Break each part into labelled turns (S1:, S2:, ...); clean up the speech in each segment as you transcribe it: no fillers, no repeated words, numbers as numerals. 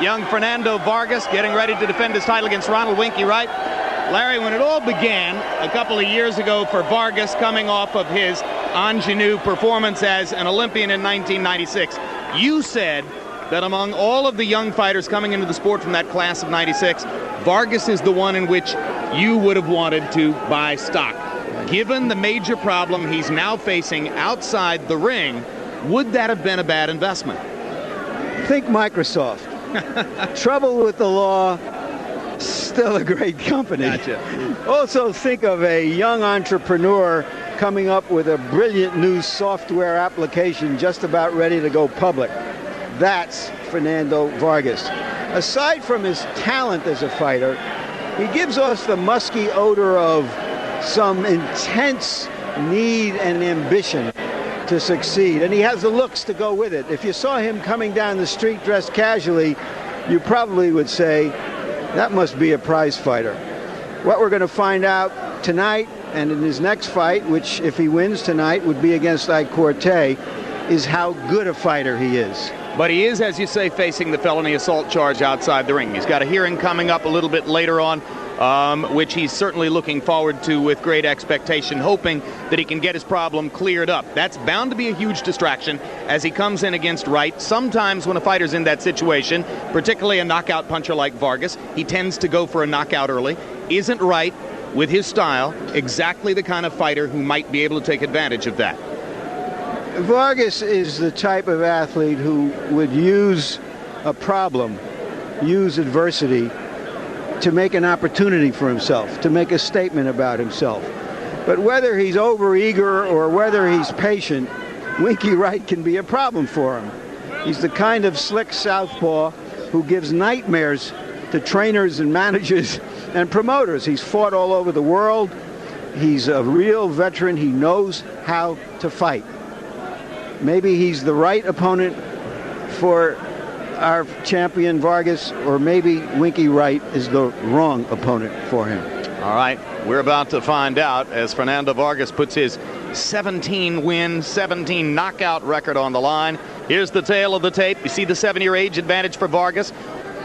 S1: young Fernando Vargas getting ready to defend his title against Ronald Winky Wright. Larry, when it all began a couple of years ago for Vargas, coming off of his ingenue performance as an Olympian in 1996, you said that among all of the young fighters coming into the sport from that class of 96, Vargas is the one in which you would have wanted to buy stock. Given the major problem he's now facing outside the ring, would that have been a bad investment?
S2: Think Microsoft. Trouble with the law, still a great company.
S1: Gotcha.
S2: Also think of a young entrepreneur coming up with a brilliant new software application just about ready to go public. That's Fernando Vargas. Aside from his talent as a fighter, he gives us the musky odor of some intense need and ambition to succeed, and he has the looks to go with it. If you saw him coming down the street dressed casually, you probably would say, that must be a prize fighter. What we're going to find out tonight and in his next fight, which if he wins tonight would be against Ike Corte, is how good a fighter he is.
S1: But he is, as you say, facing the felony assault charge outside the ring. He's got a hearing coming up a little bit later on, which he's certainly looking forward to with great expectation, hoping that he can get his problem cleared up. That's bound to be a huge distraction as he comes in against Wright. Sometimes when a fighter's in that situation, particularly a knockout puncher like Vargas, he tends to go for a knockout early. Isn't Wright, with his style, exactly the kind of fighter who might be able to take advantage of that?
S2: Vargas is the type of athlete who would use a problem, use adversity to make an opportunity for himself, to make a statement about himself. But whether he's overeager or whether he's patient, Winky Wright can be a problem for him. He's the kind of slick southpaw who gives nightmares to trainers and managers and promoters. He's fought all over the world. He's a real veteran. He knows how to fight. Maybe he's the right opponent for our champion Vargas, or maybe Winky Wright is the wrong opponent for him.
S1: All right, we're about to find out as Fernando Vargas puts his 17-win, 17 knockout record on the line. Here's the tail of the tape. You see the 7-year age advantage for Vargas.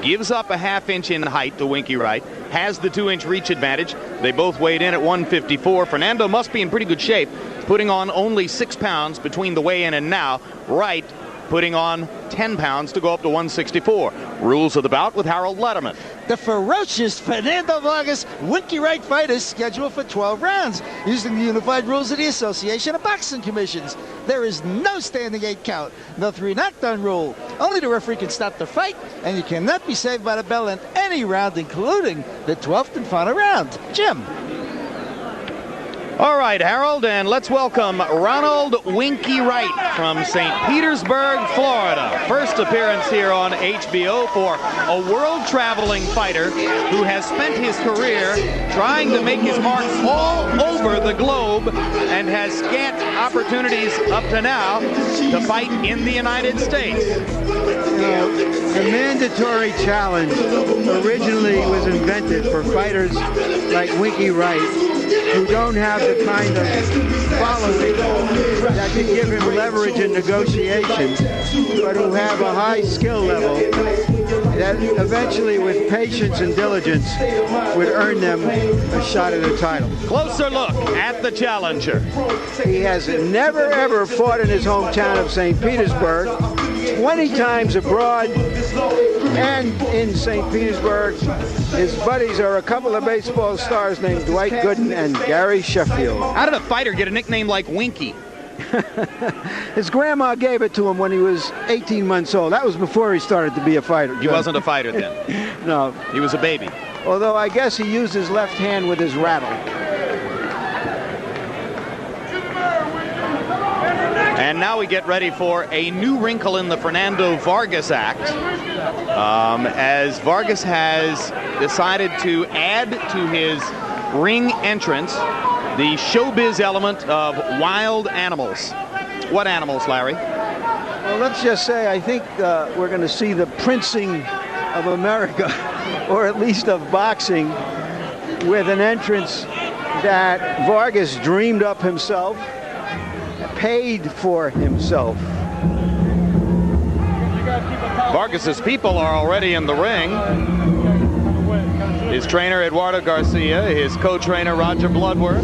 S1: Gives up a half-inch in height to Winky Wright. Has the 2-inch reach advantage. They both weighed in at 154. Fernando must be in pretty good shape, putting on only 6 pounds between the weigh-in and now. Wright putting on 10 pounds to go up to 164. Rules of the bout with Harold Letterman.
S3: The ferocious Fernando Vargas Winky Wright fight is scheduled for 12 rounds using the unified rules of the Association of Boxing Commissions. There is no standing 8 count, no 3 knockdown rule. Only the referee can stop the fight, and you cannot be saved by the bell in any round, including the 12th and final round. Jim.
S1: All right, Harold, and let's welcome Ronald Winky Wright from St. Petersburg, Florida. First appearance here on HBO for a world-traveling fighter who has spent his career trying to make his mark all over the globe and has scant opportunities up to now to fight in the United States.
S2: You know, the mandatory challenge originally was invented for fighters like Winky Wright, who don't have the kind of following that can give him leverage in negotiations, but who have a high skill level that eventually, with patience and diligence, would earn them a shot at a title.
S1: Closer look at the challenger.
S2: He has never, ever fought in his hometown of St. Petersburg, 20 times abroad, and in St. Petersburg, his buddies are a couple of baseball stars named Dwight Gooden and Gary Sheffield.
S1: How did a fighter get a nickname like Winky?
S2: His grandma gave it to him when he was 18 months old. That was before he started to be a fighter.
S1: He wasn't a fighter then.
S2: No.
S1: He was a baby.
S2: Although I guess he used his left hand with his rattle.
S1: And now we get ready for a new wrinkle in the Fernando Vargas act, as Vargas has decided to add to his ring entrance the showbiz element of wild animals. What animals, Larry?
S2: Well, let's just say I think we're going to see the princing of America, or at least of boxing, with an entrance that Vargas dreamed up himself, paid for himself.
S1: Vargas's people are already in the ring. His trainer, Eduardo Garcia, his co-trainer, Roger Bloodworth,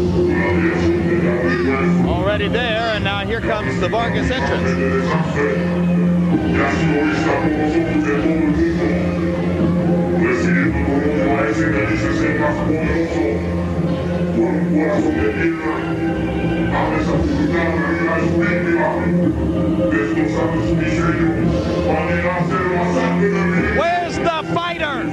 S1: already there, and now here comes the Vargas entrance. Where's the fighter?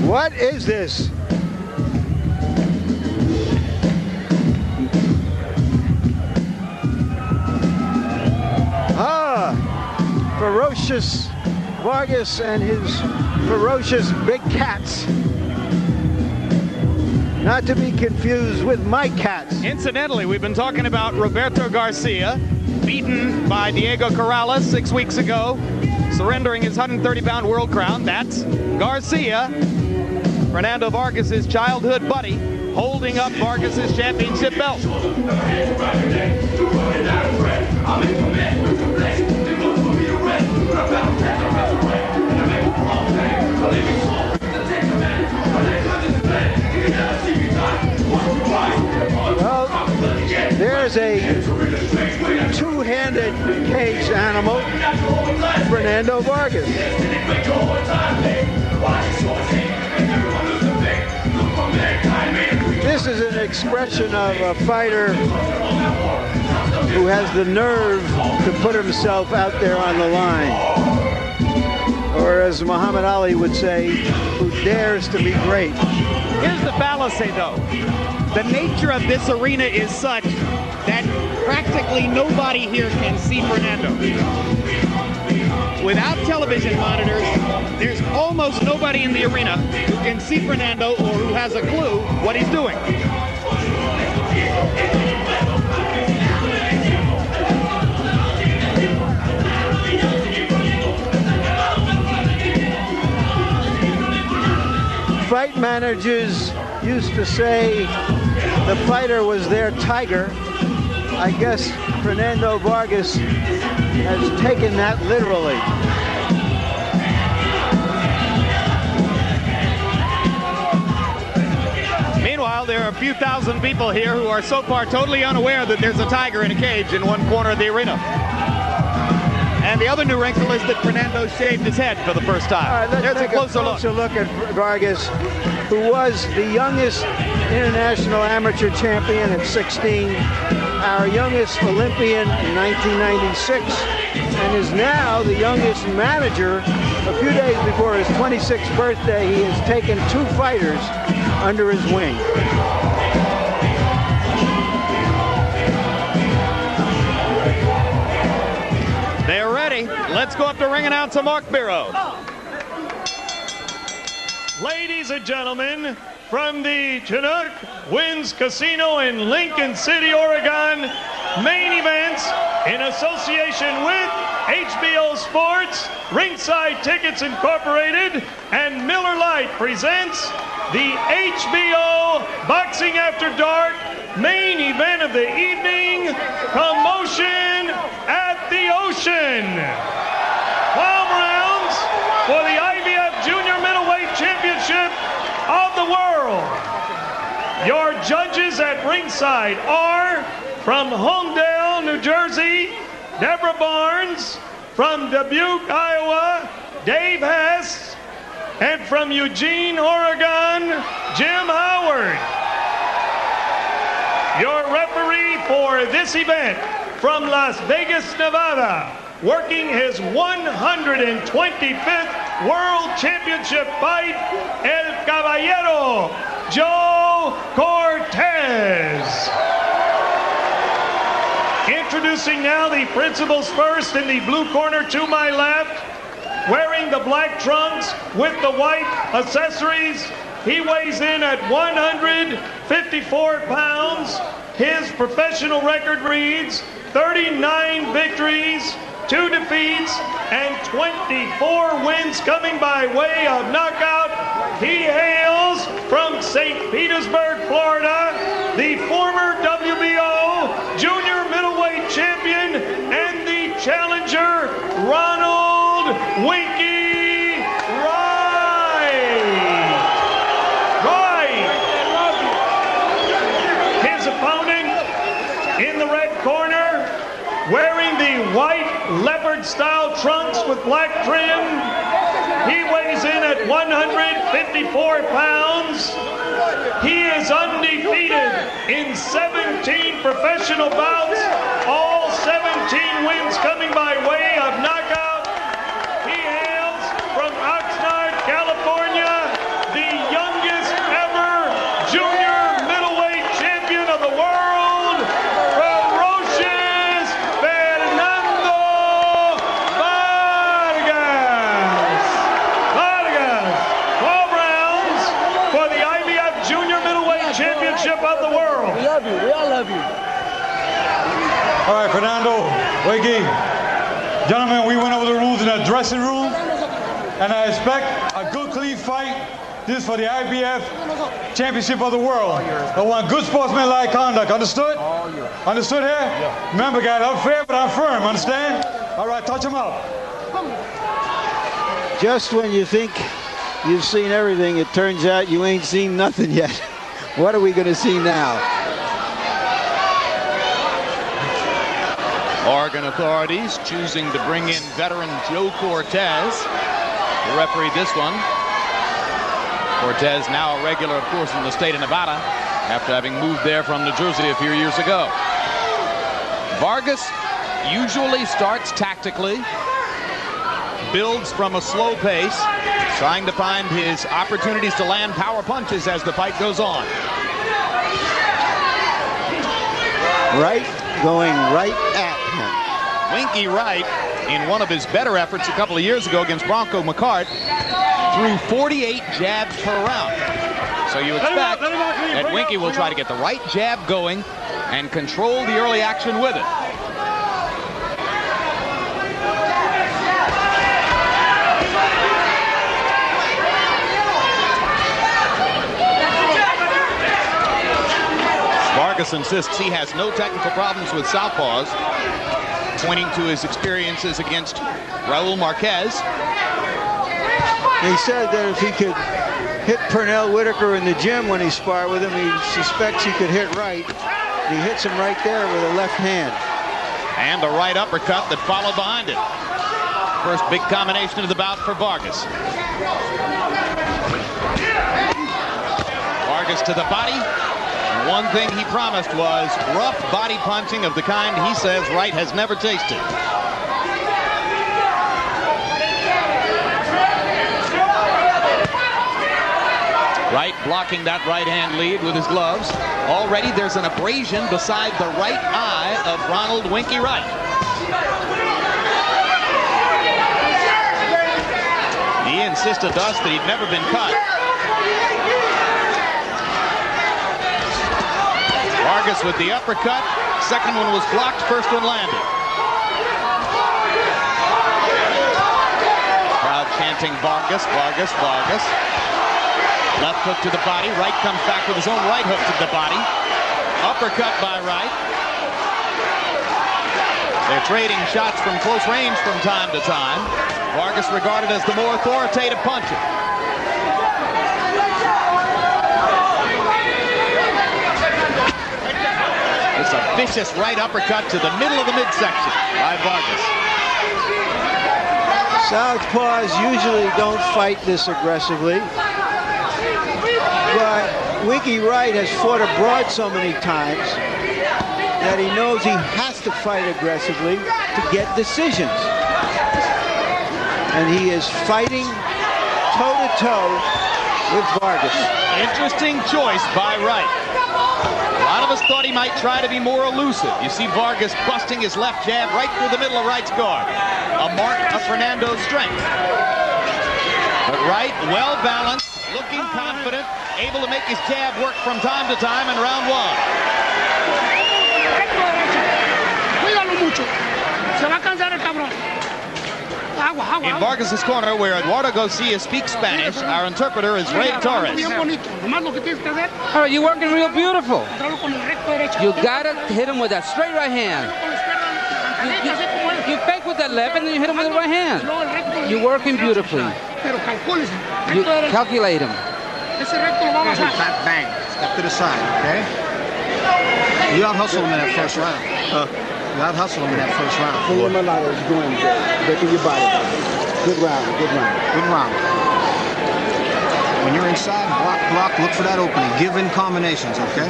S2: What is this? Ferocious Vargas and his ferocious big cats. Not to be confused with my cats.
S1: Incidentally, we've been talking about Roberto Garcia, beaten by Diego Corrales 6 weeks ago, surrendering his 130-pound world crown. That's Garcia, Fernando Vargas' childhood buddy, holding up Vargas' championship belt.
S2: Well, there's a two-handed cage animal, Fernando Vargas. This is an expression of a fighter who has the nerve to put himself out there on the line. Or as Muhammad Ali would say, who dares to be great.
S1: Here's the fallacy, though. The nature of this arena is such that practically nobody here can see Fernando. Without television monitors, there's almost nobody in the arena who can see Fernando or who has a clue what he's doing.
S2: Fight managers used to say the fighter was their tiger. I guess Fernando Vargas has taken that literally.
S1: Meanwhile, there are a few thousand people here who are so far totally unaware that there's a tiger in a cage in one corner of the arena. And the other new wrinkle is that Fernando shaved his head for the first time.
S2: All right, let's
S1: There's
S2: take
S1: a closer
S2: look at Vargas, who was the youngest international amateur champion at 16, our youngest Olympian in 1996, and is now the youngest manager. A few days before his 26th birthday, he has taken 2 fighters under his wing.
S1: They're ready. Let's go up to ring announcer Mark Biro.
S4: Ladies and gentlemen, from the Chinook Winds Casino in Lincoln City, Oregon, main events in association with HBO Sports, Ringside Tickets Incorporated, and Miller Lite presents the HBO Boxing After Dark main event of the evening, Commotion at the Ocean. 12 rounds for the IBF Junior Middleweight Championship of the world. Your judges at ringside are from Homedale, New Jersey, Deborah Barnes, from Dubuque, Iowa, Dave Hess, and from Eugene, Oregon, Jim Howard. Your referee for this event from Las Vegas, Nevada, working his 125th World Championship fight, El Caballero, Joe Cortez. Introducing now the principals first in the blue corner to my left, wearing the black trunks with the white accessories. He weighs in at 154 pounds. His professional record reads 39 victories, 2 defeats, and 24 wins coming by way of knockout. He hails from St. Petersburg, Florida, the former WBO junior middleweight champion and the challenger, Ronald Winky Wright. His opponent in the red corner, wearing the white leopard-style trunks with black trim. He weighs in at 154 pounds. He is undefeated in 17 professional bouts, all 17 wins coming by way of knockout. He hails from Oxnard, California, the youngest ever junior middleweight champion of the world, ferocious Fernando Vargas. 12 rounds for the IBF Junior Middleweight Championship of the world.
S3: We love you. We all love you.
S5: All right, Fernando, Winky. Gentlemen, we went over the rules in the dressing room, and I expect a good, clean fight. This is for the IBF Championship of the world. I want good sportsmanlike conduct. Understood? Understood here? Yeah. Remember, guys, I'm fair, but I'm firm. Understand? All right, touch him out.
S2: Just when you think you've seen everything, it turns out you ain't seen nothing yet. What are we going to see now?
S1: Oregon authorities choosing to bring in veteran Joe Cortez to referee this one. Cortez now a regular, of course, in the state of Nevada after having moved there from New Jersey a few years ago. Vargas usually starts tactically, builds from a slow pace, trying to find his opportunities to land power punches as the fight goes on.
S2: Wright going right at him.
S1: Winky Wright, in one of his better efforts a couple of years ago against Bronco McCart, threw 48 jabs per round. So you expect that Winky will try to get the right jab going and control the early action with it. Vargas insists he has no technical problems with southpaws, pointing to his experiences against Raul Marquez.
S2: He said that if he could hit Pernell Whitaker in the gym when he sparred with him, he suspects he could hit Wright. He hits him right there with a left hand. And a right uppercut that followed behind it. First big combination of the bout for Vargas. Vargas to the body. One thing he promised was rough body punching of the kind he says Wright has never tasted. Wright blocking that right hand lead with his gloves. Already there's an abrasion beside the right eye of Ronald Winky Wright. He insisted to us that he'd never been cut. Vargas with the uppercut. Second one was blocked. First one landed. Crowd chanting Vargas, Vargas, Vargas. Left hook to the body. Wright comes back with his own right hook to the body. Uppercut by Wright. They're trading shots from close range from time to time. Vargas regarded as the more authoritative puncher. It's a vicious right uppercut to the middle of the midsection by Vargas. Southpaws usually don't fight this aggressively, but Winky Wright has fought abroad so many times that he knows he has to fight aggressively to get decisions. And he is fighting toe-to-toe with Vargas. Interesting choice by Wright. A lot of us thought he might try to be more elusive. You see Vargas busting his left jab right through the middle of Wright's guard. A mark of Fernando's strength. But Wright, well balanced, looking confident, able to make his jab work from time to time in round one.
S6: Cuídalo mucho. Se va a cansar el cabrón.
S1: In Vargas' corner, where Eduardo Garcia speaks Spanish, our interpreter is Ray Torres.
S6: All right, you're working real beautiful. You gotta hit him with that straight right hand. You fake with that left, and then you hit him with the right hand. You're working beautifully. You calculate him.
S7: Bang. Step to the side, okay? You out-hustle him in that first round. You out-hustle him in that first round.
S2: Going good. Breaking your body. Good round, good round.
S7: Good round. When you're inside, block, look for that opening. Give in combinations, okay?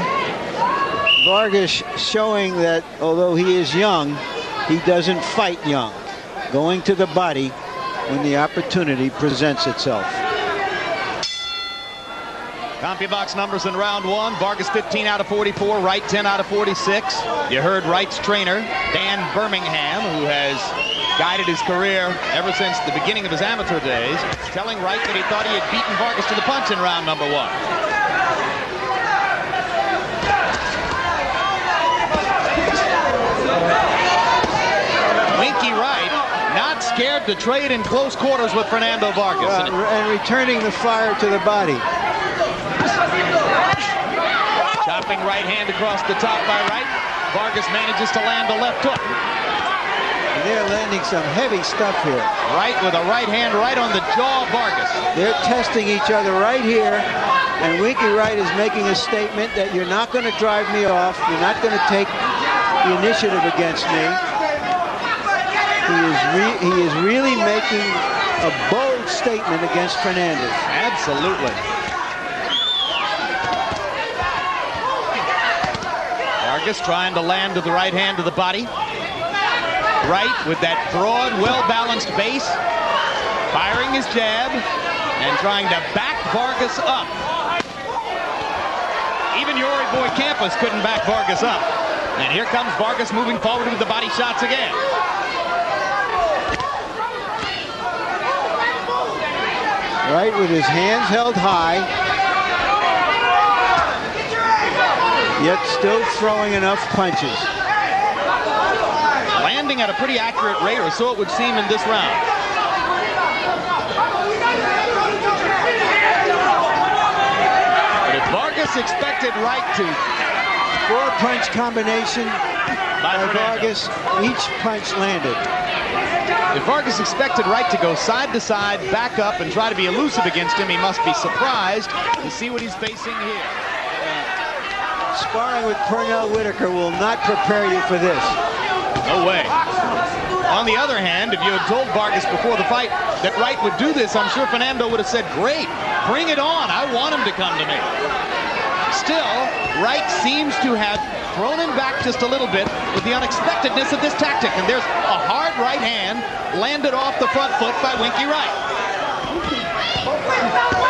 S2: Vargas showing that although he is young, he doesn't fight young. Going to the body when the opportunity presents itself.
S1: CompuBox numbers in round one. Vargas 15 out of 44, Wright 10 out of 46. You heard Wright's trainer, Dan Birmingham, who has guided his career ever since the beginning of his amateur days, telling Wright that he thought he had beaten Vargas to the punch in round number one. Winky Wright not scared to trade in close quarters with Fernando Vargas.
S2: And returning the fire to the body.
S1: Chopping right hand across the top by Wright. Vargas manages to land a left hook.
S2: They're landing some heavy stuff here.
S1: Wright with a right hand right on the jaw of Vargas.
S2: They're testing each other right here. And Winky Wright is making a statement that you're not going to drive me off. You're not going to take the initiative against me. He is really making a bold statement against Fernandez.
S1: Absolutely. Vargas trying to land to the right hand of the body. Wright with that broad, well-balanced base, firing his jab and trying to back Vargas up. Even Yori Boy Campos couldn't back Vargas up. And here comes Vargas moving forward with the body shots again.
S2: Wright with his hands held high, yet still throwing enough punches.
S1: Landing at a pretty accurate rate, or so it would seem in this round. But if Vargas expected Wright to...
S2: Four-punch combination by Vargas, each punch landed.
S1: If Vargas expected Wright to go side to side, back up, and try to be elusive against him, he must be surprised to see what he's facing here.
S2: Sparring with Pernell Whitaker will not prepare you for this.
S1: No way. On the other hand, if you had told Vargas before the fight that Wright would do this, I'm sure Fernando would have said, great, bring it on. I want him to come to me. Still, Wright seems to have thrown him back just a little bit with the unexpectedness of this tactic. And there's a hard right hand landed off the front foot by Winky Wright.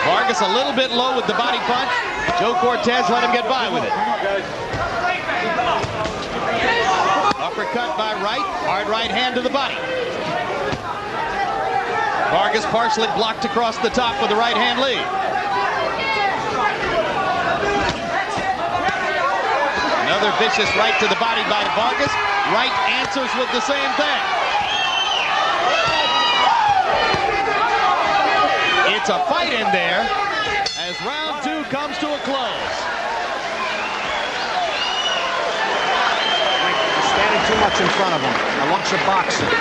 S1: Vargas a little bit low with the body punch. Joe Cortez let him get by with it. Uppercut by Wright, hard right hand to the body. Vargas partially blocked across the top with the right hand lead. Another vicious right to the body by Vargas. Wright answers with the same thing. It's a fight in there as round two comes to a close.
S7: You're standing too much in front of him. I want your boxing.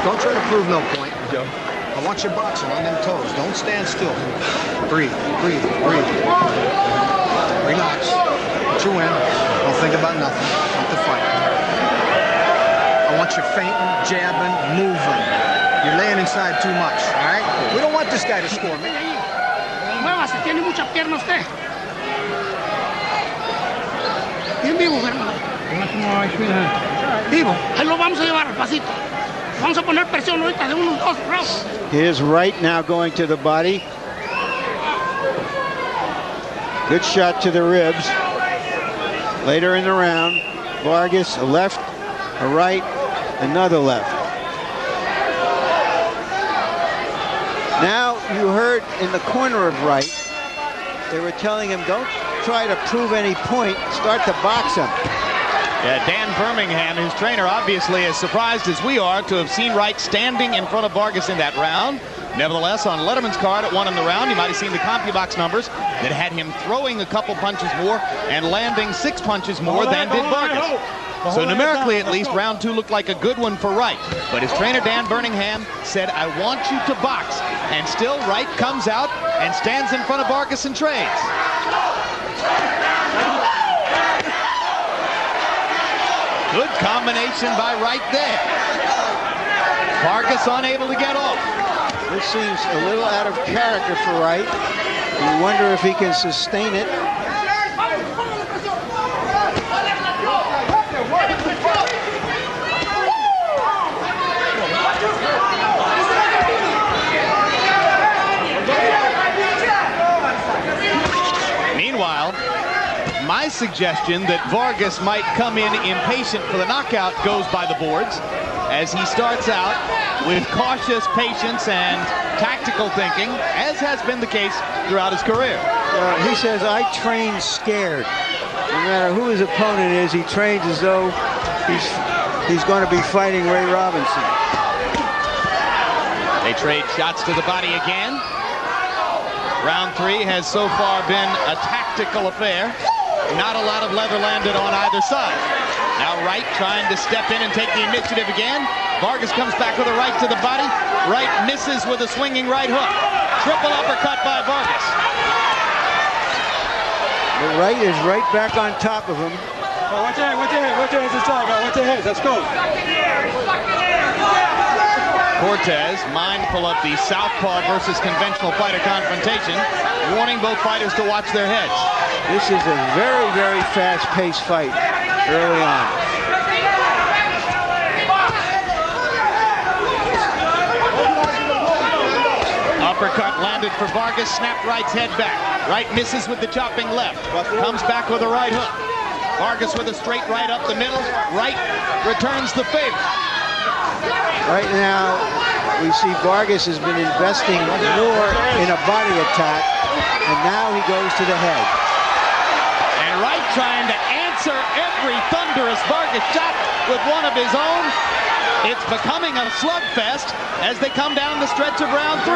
S7: Don't try to prove no point. I want your boxing on them toes. Don't stand still. Breathe, breathe, breathe. Relax. Put your win. Don't think about nothing. Want the fight. I want you feinting, jabbing, moving. You're laying inside too much, all right? We don't want this guy to score, man.
S8: Muévase, tiene mucha pierna usted. Bien vivo, Fernando. Vivo. Ahí lo vamos a llevar al pasito. Vamos a poner presión ahorita de unos dos rounds.
S2: Here's Wright now going to the body. Good shot to the ribs. Later in the round, Vargas, a left, a right, another left. Now you heard in the corner of Wright, they were telling him, don't try to prove any point, start to box him.
S1: Yeah, Dan Birmingham, his trainer, obviously as surprised as we are to have seen Wright standing in front of Vargas in that round. Nevertheless, on Letterman's card at 1 in the round, you might have seen the CompuBox numbers that had him throwing a couple punches more and landing 6 punches more than did Vargas. So numerically, at least, round 2 looked like a good one for Wright. But his trainer, Dan Birmingham, said, I want you to box. And still, Wright comes out and stands in front of Vargas and trades. Good combination by Wright there. Vargas unable to get off.
S2: This seems a little out of character for Wright. You wonder if he can sustain it.
S1: Meanwhile, my suggestion that Vargas might come in impatient for the knockout goes by the boards as he starts out with cautious patience and tactical thinking, as has been the case throughout his career.
S2: He says, I train scared. No matter who his opponent is, he trains as though he's going to be fighting Ray Robinson.
S1: They trade shots to the body again. Round 3 has so far been a tactical affair. Not a lot of leather landed on either side. Now Wright trying to step in and take the initiative again. Vargas comes back with a right to the body. Wright misses with a swinging right hook. Triple uppercut by Vargas.
S2: The Wright is right back on top of him.
S5: Oh, watch your head inside, man. Watch your head. Let's go.
S1: Cortez, mindful of the southpaw versus conventional fighter confrontation, warning both fighters to watch their heads.
S2: This is a very, very fast-paced fight early on.
S1: Uppercut landed for Vargas, snapped Wright's head back. Wright misses with the chopping left, comes back with a right hook. Vargas with a straight right up the middle. Wright returns the favor.
S2: Right now, we see Vargas has been investing more in a body attack, and now he goes to the head.
S1: And Wright trying to answer every thunderous Vargas shot with one of his own. It's becoming a slugfest as they come down the stretch of round 3.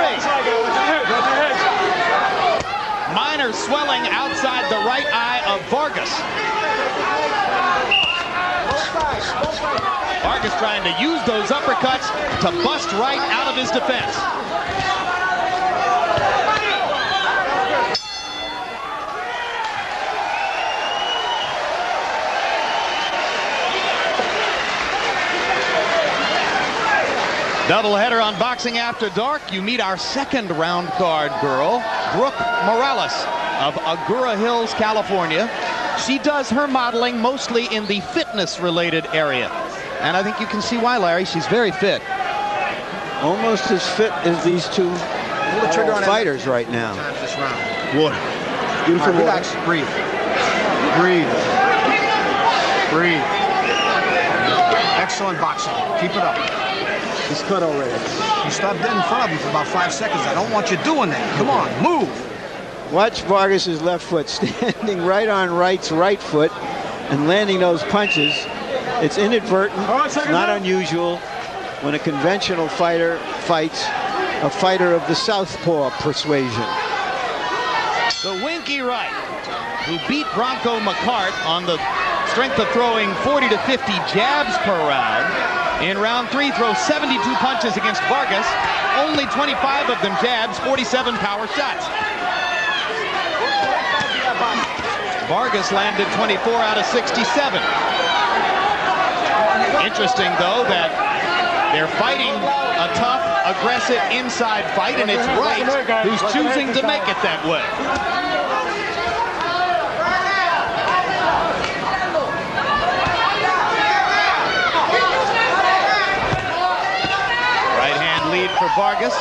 S1: Minor swelling outside the right eye of Vargas. Vargas trying to use those uppercuts to bust Wright out of his defense. Doubleheader on Boxing After Dark. You meet our second round card girl, Brooke Morales of Agoura Hills, California. She does her modeling mostly in the fitness-related area. And I think you can see why, Larry. She's very fit.
S2: Almost as fit as these two fighters right now.
S7: This round.
S2: Water. Beautiful water.
S7: Relax. Breathe. Breathe. Breathe. Excellent boxing. Keep it up.
S2: He's cut already.
S7: You stop dead in front of him for about 5 seconds. I don't want you doing that. Come on, move.
S2: Watch Vargas's left foot standing right on Wright's right foot and landing those punches. It's inadvertent. It's not unusual when a conventional fighter fights a fighter of the southpaw persuasion.
S1: The Winky Wright, who beat Bronco McCart on the strength of throwing 40 to 50 jabs per round. In round 3, throws 72 punches against Vargas. Only 25 of them jabs, 47 power shots. Vargas landed 24 out of 67. Interesting, though, that they're fighting a tough, aggressive inside fight, and it's Wright who's choosing to make it that way. Right hand lead for Vargas.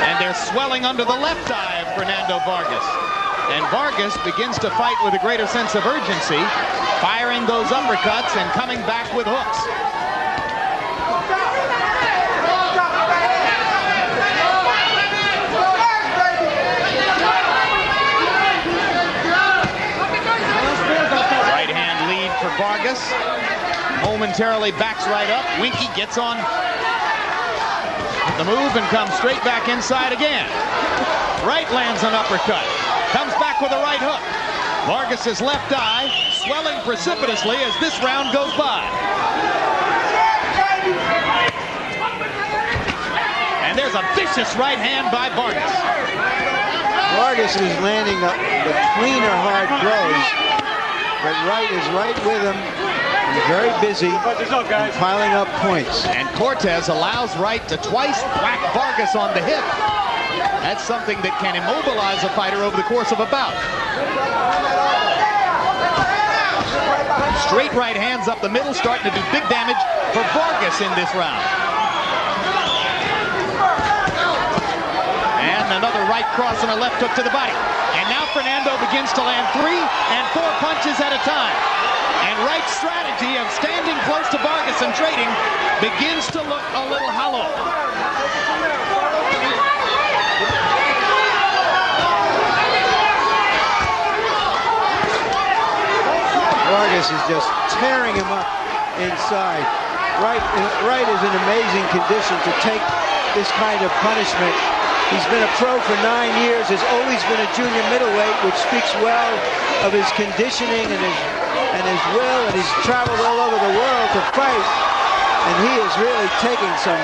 S1: And they're swelling under the left eye of Fernando Vargas. And Vargas begins to fight with a greater sense of urgency, firing those uppercuts and coming back with hooks. Right Vargas momentarily backs right up. Winky gets on the move and comes straight back inside again. Wright lands an uppercut. Comes back with a right hook. Vargas's left eye swelling precipitously as this round goes by. And there's a vicious right hand by Vargas.
S2: Vargas is landing the cleaner hard blows, but Wright is right with him. He's very busy and piling up points.
S1: And Cortez allows Wright to twice whack Vargas on the hip. That's something that can immobilize a fighter over the course of a bout. Straight right hands up the middle, starting to do big damage for Vargas in this round. And another right cross and a left hook to the body. And now Fernando begins to land 3 and 4 punches at a time. And Wright's strategy of standing close to Vargas and trading begins to look a little hollow.
S2: Vargas is just tearing him up inside. Wright is in amazing condition to take this kind of punishment. He's been a pro for 9 years, has always been a junior middleweight, which speaks well of his conditioning and his will, and he's traveled all over the world to fight, and he is really taking some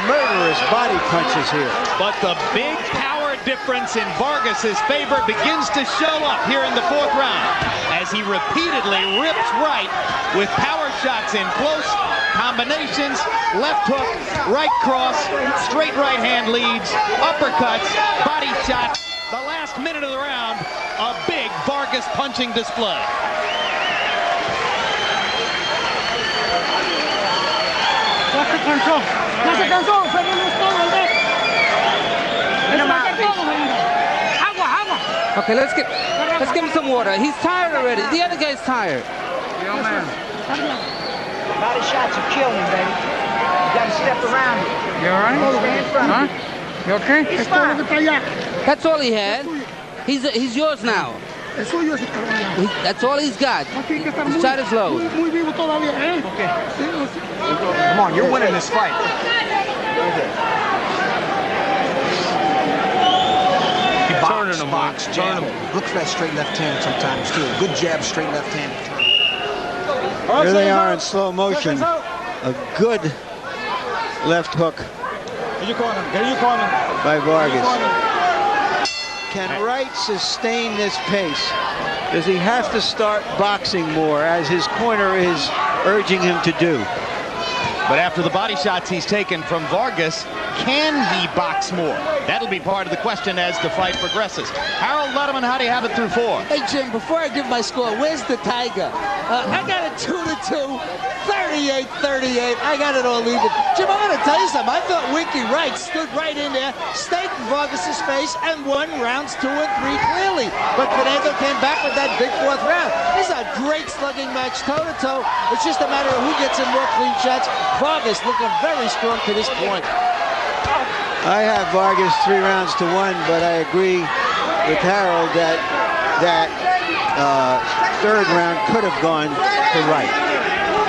S2: murderous body punches here.
S1: But the big power difference in Vargas's favor begins to show up here in the 4th round as he repeatedly rips Wright with power shots in close combinations, left hook, right cross, straight right hand leads, uppercuts, body shots. The last minute of the round, a big Vargas punching display.
S8: Ya se cansó, Fernando es todo el vez. Agua.
S6: Okay, let's give him some water. He's tired already. The other guy's tired.
S9: Yo, man. Body shots will kill me, baby. You gotta step around it.
S6: You all right?
S9: Stay in front of me.
S6: You okay?
S8: Es todo lo que está allá.
S6: That's all he had. He's yours now.
S8: Es suyo ese cabrón allá.
S6: That's all he's got.
S8: Tiene que estar
S6: His shot is low.
S8: muy vivo todavía, ¿eh?
S7: Come on, you're winning this fight. Box, jab. Look for that straight left hand sometimes, too. Good jab, straight left hand.
S2: Here they are in slow motion. A good left hook by Vargas. Can Wright sustain this pace? Does he have to start boxing more, as his corner is urging him to do?
S1: But after the body shots he's taken from Vargas, can he box more? That'll be part of the question as the fight progresses. Harold Letterman, how do you have it through 4?
S3: Hey, Jim, before I give my score, where's the Tiger? I got it 2-2, 38-38. I got it all even. Jim, I'm going to tell you something. I thought Winky Wright stood right in there, stayed in Vargas' face, and won rounds 2 and 3 clearly. But Fernando came back with that big 4th round. This is a great slugging match, toe-to-toe. It's just a matter of who gets in more clean shots. Vargas looking very strong to this point.
S2: I have Vargas 3 rounds to 1, but I agree with Harold that 3rd round could have gone to Wright.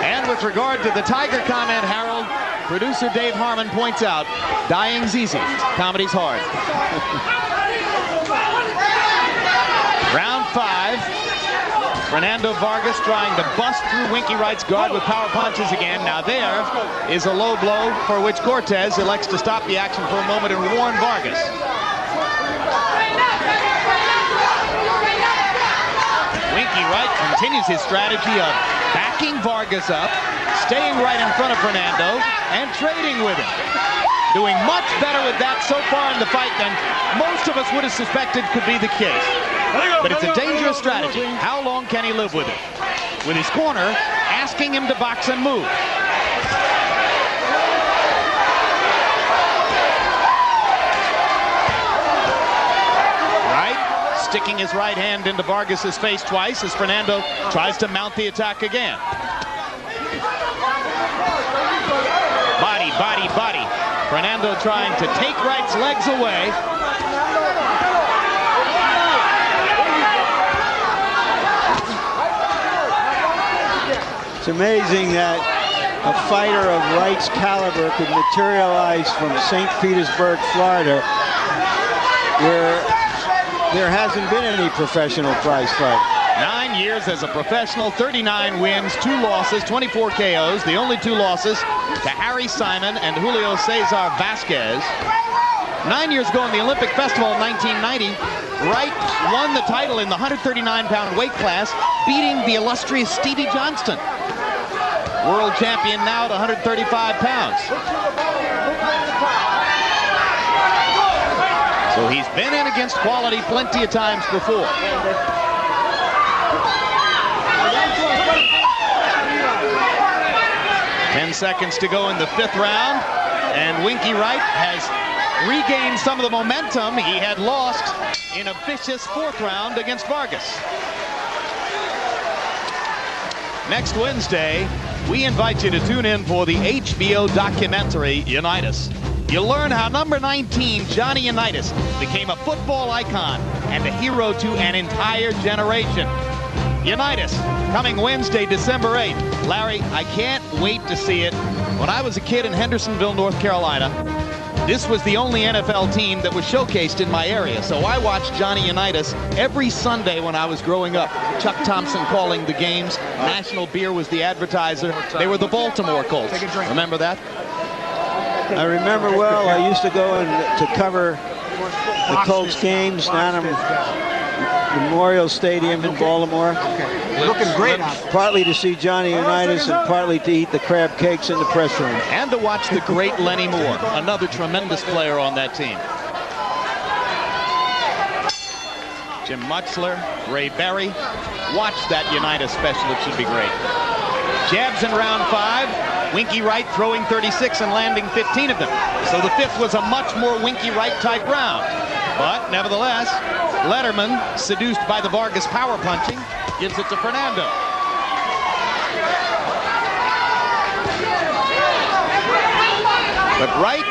S1: And with regard to the Tiger comment, Harold, producer Dave Harmon points out, dying's easy, comedy's hard. Round 5. Fernando Vargas trying to bust through Winky Wright's guard with power punches again. Now there is a low blow for which Cortez elects to stop the action for a moment and warn Vargas. Winky Wright continues his strategy of backing Vargas up, staying right in front of Fernando, and trading with him. Doing much better with that so far in the fight than most of us would have suspected could be the case. But it's a dangerous strategy. How long can he live with it? With his corner asking him to box and move. Wright sticking his right hand into Vargas's face twice as Fernando tries to mount the attack again. Body, body, body. Fernando trying to take Wright's legs away.
S2: It's amazing that a fighter of Wright's caliber could materialize from St. Petersburg, Florida, where there hasn't been any professional prize fight.
S1: 9 years as a professional, 39 wins, 2 losses, 24 KOs. The only 2 losses to Harry Simon and Julio Cesar Vasquez. 9 years ago in the Olympic Festival in 1990, Wright won the title in the 139-pound weight class, beating the illustrious Stevie Johnston. World champion now at 135 pounds. So he's been in against quality plenty of times before. Ten seconds to go in the 5th round, and Winky Wright has regained some of the momentum he had lost in a vicious 4th round against Vargas. Next Wednesday, we invite you to tune in for the HBO documentary Unitas. You'll learn how number 19, Johnny Unitas, became a football icon and a hero to an entire generation. Unitas, coming Wednesday, December 8th. Larry, I can't wait to see it. When I was a kid in Hendersonville, North Carolina, this was the only NFL team that was showcased in my area. So I watched Johnny Unitas every Sunday when I was growing up. Chuck Thompson calling the games. National Beer was the advertiser. They were the Baltimore Colts. Remember that?
S2: I remember well. I used to go to cover the Colts games down at Memorial Stadium in Baltimore.
S7: Looking great.
S2: Partly to see Johnny Unitas and partly to eat the crab cakes in the press room.
S1: And to watch the great Lenny Moore, another tremendous player on that team. Jim Mutzler, Ray Berry. Watch that Unitas special. It should be great. Jabs in round 5. Winky Wright throwing 36 and landing 15 of them. So the 5th was a much more Winky Wright type round. But nevertheless, Letterman, seduced by the Vargas power punching, gives it to Fernando. But Wright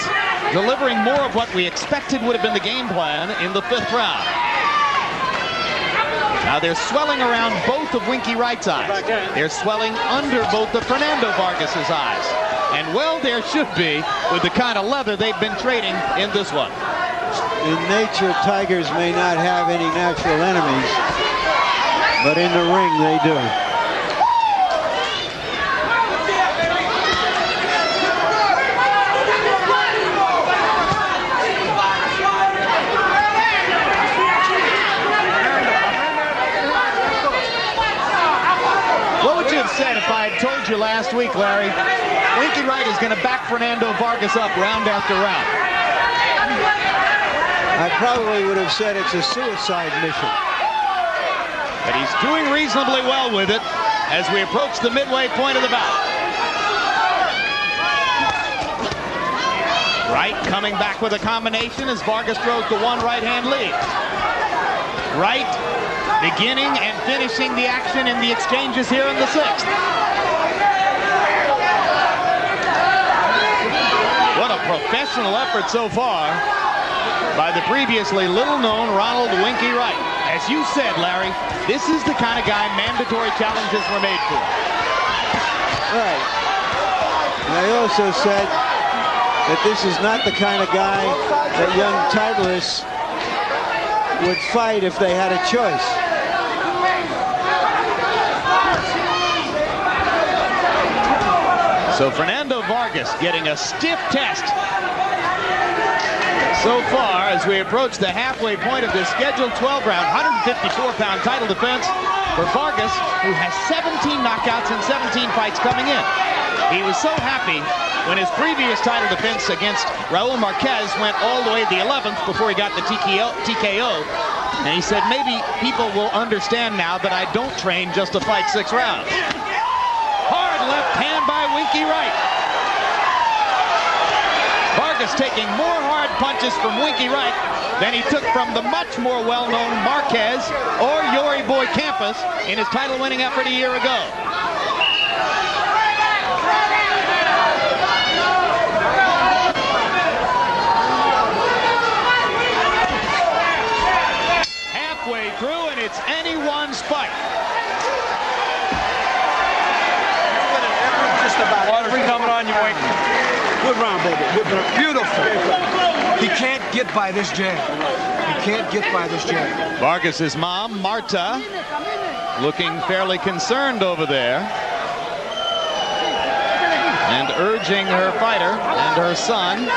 S1: delivering more of what we expected would have been the game plan in the 5th round. Now they're swelling around both of Winky Wright's eyes. They're swelling under both of Fernando Vargas's eyes. And well, there should be with the kind of leather they've been trading in this one.
S2: In nature, tigers may not have any natural enemies, but in the ring they do.
S1: What would you have said if I had told you last week, Larry, Winky Wright is going to back Fernando Vargas up round after round?
S2: I probably would have said it's a suicide mission.
S1: But he's doing reasonably well with it as we approach the midway point of the bout. Wright coming back with a combination as Vargas throws the 1 right-hand lead. Wright beginning and finishing the action in the exchanges here in the 6th. What a professional effort so far by the previously little-known Ronald Winky Wright. As you said, Larry, this is the kind of guy mandatory challenges were made for.
S2: Right. And I also said that this is not the kind of guy that young titleists would fight if they had a choice.
S1: So Fernando Vargas getting a stiff test so far as we approach the halfway point of this scheduled 12-round, 154-pound title defense for Vargas, who has 17 knockouts and 17 fights coming in. He was so happy when his previous title defense against Raul Marquez went all the way to the 11th before he got the TKO. And he said, maybe people will understand now that I don't train just to fight 6 rounds. Hard left hand by Winky Wright. Vargas taking more hard punches from Winky Wright than he took from the much more well-known Marquez or Yori Boy Campos in his title-winning effort a year ago. Halfway through, and it's anyone's fight.
S10: Good round, baby.
S7: Beautiful. He can't get by this jab. He can't get by this jab.
S1: Vargas's mom, Marta, looking fairly concerned over there and urging her fighter and her son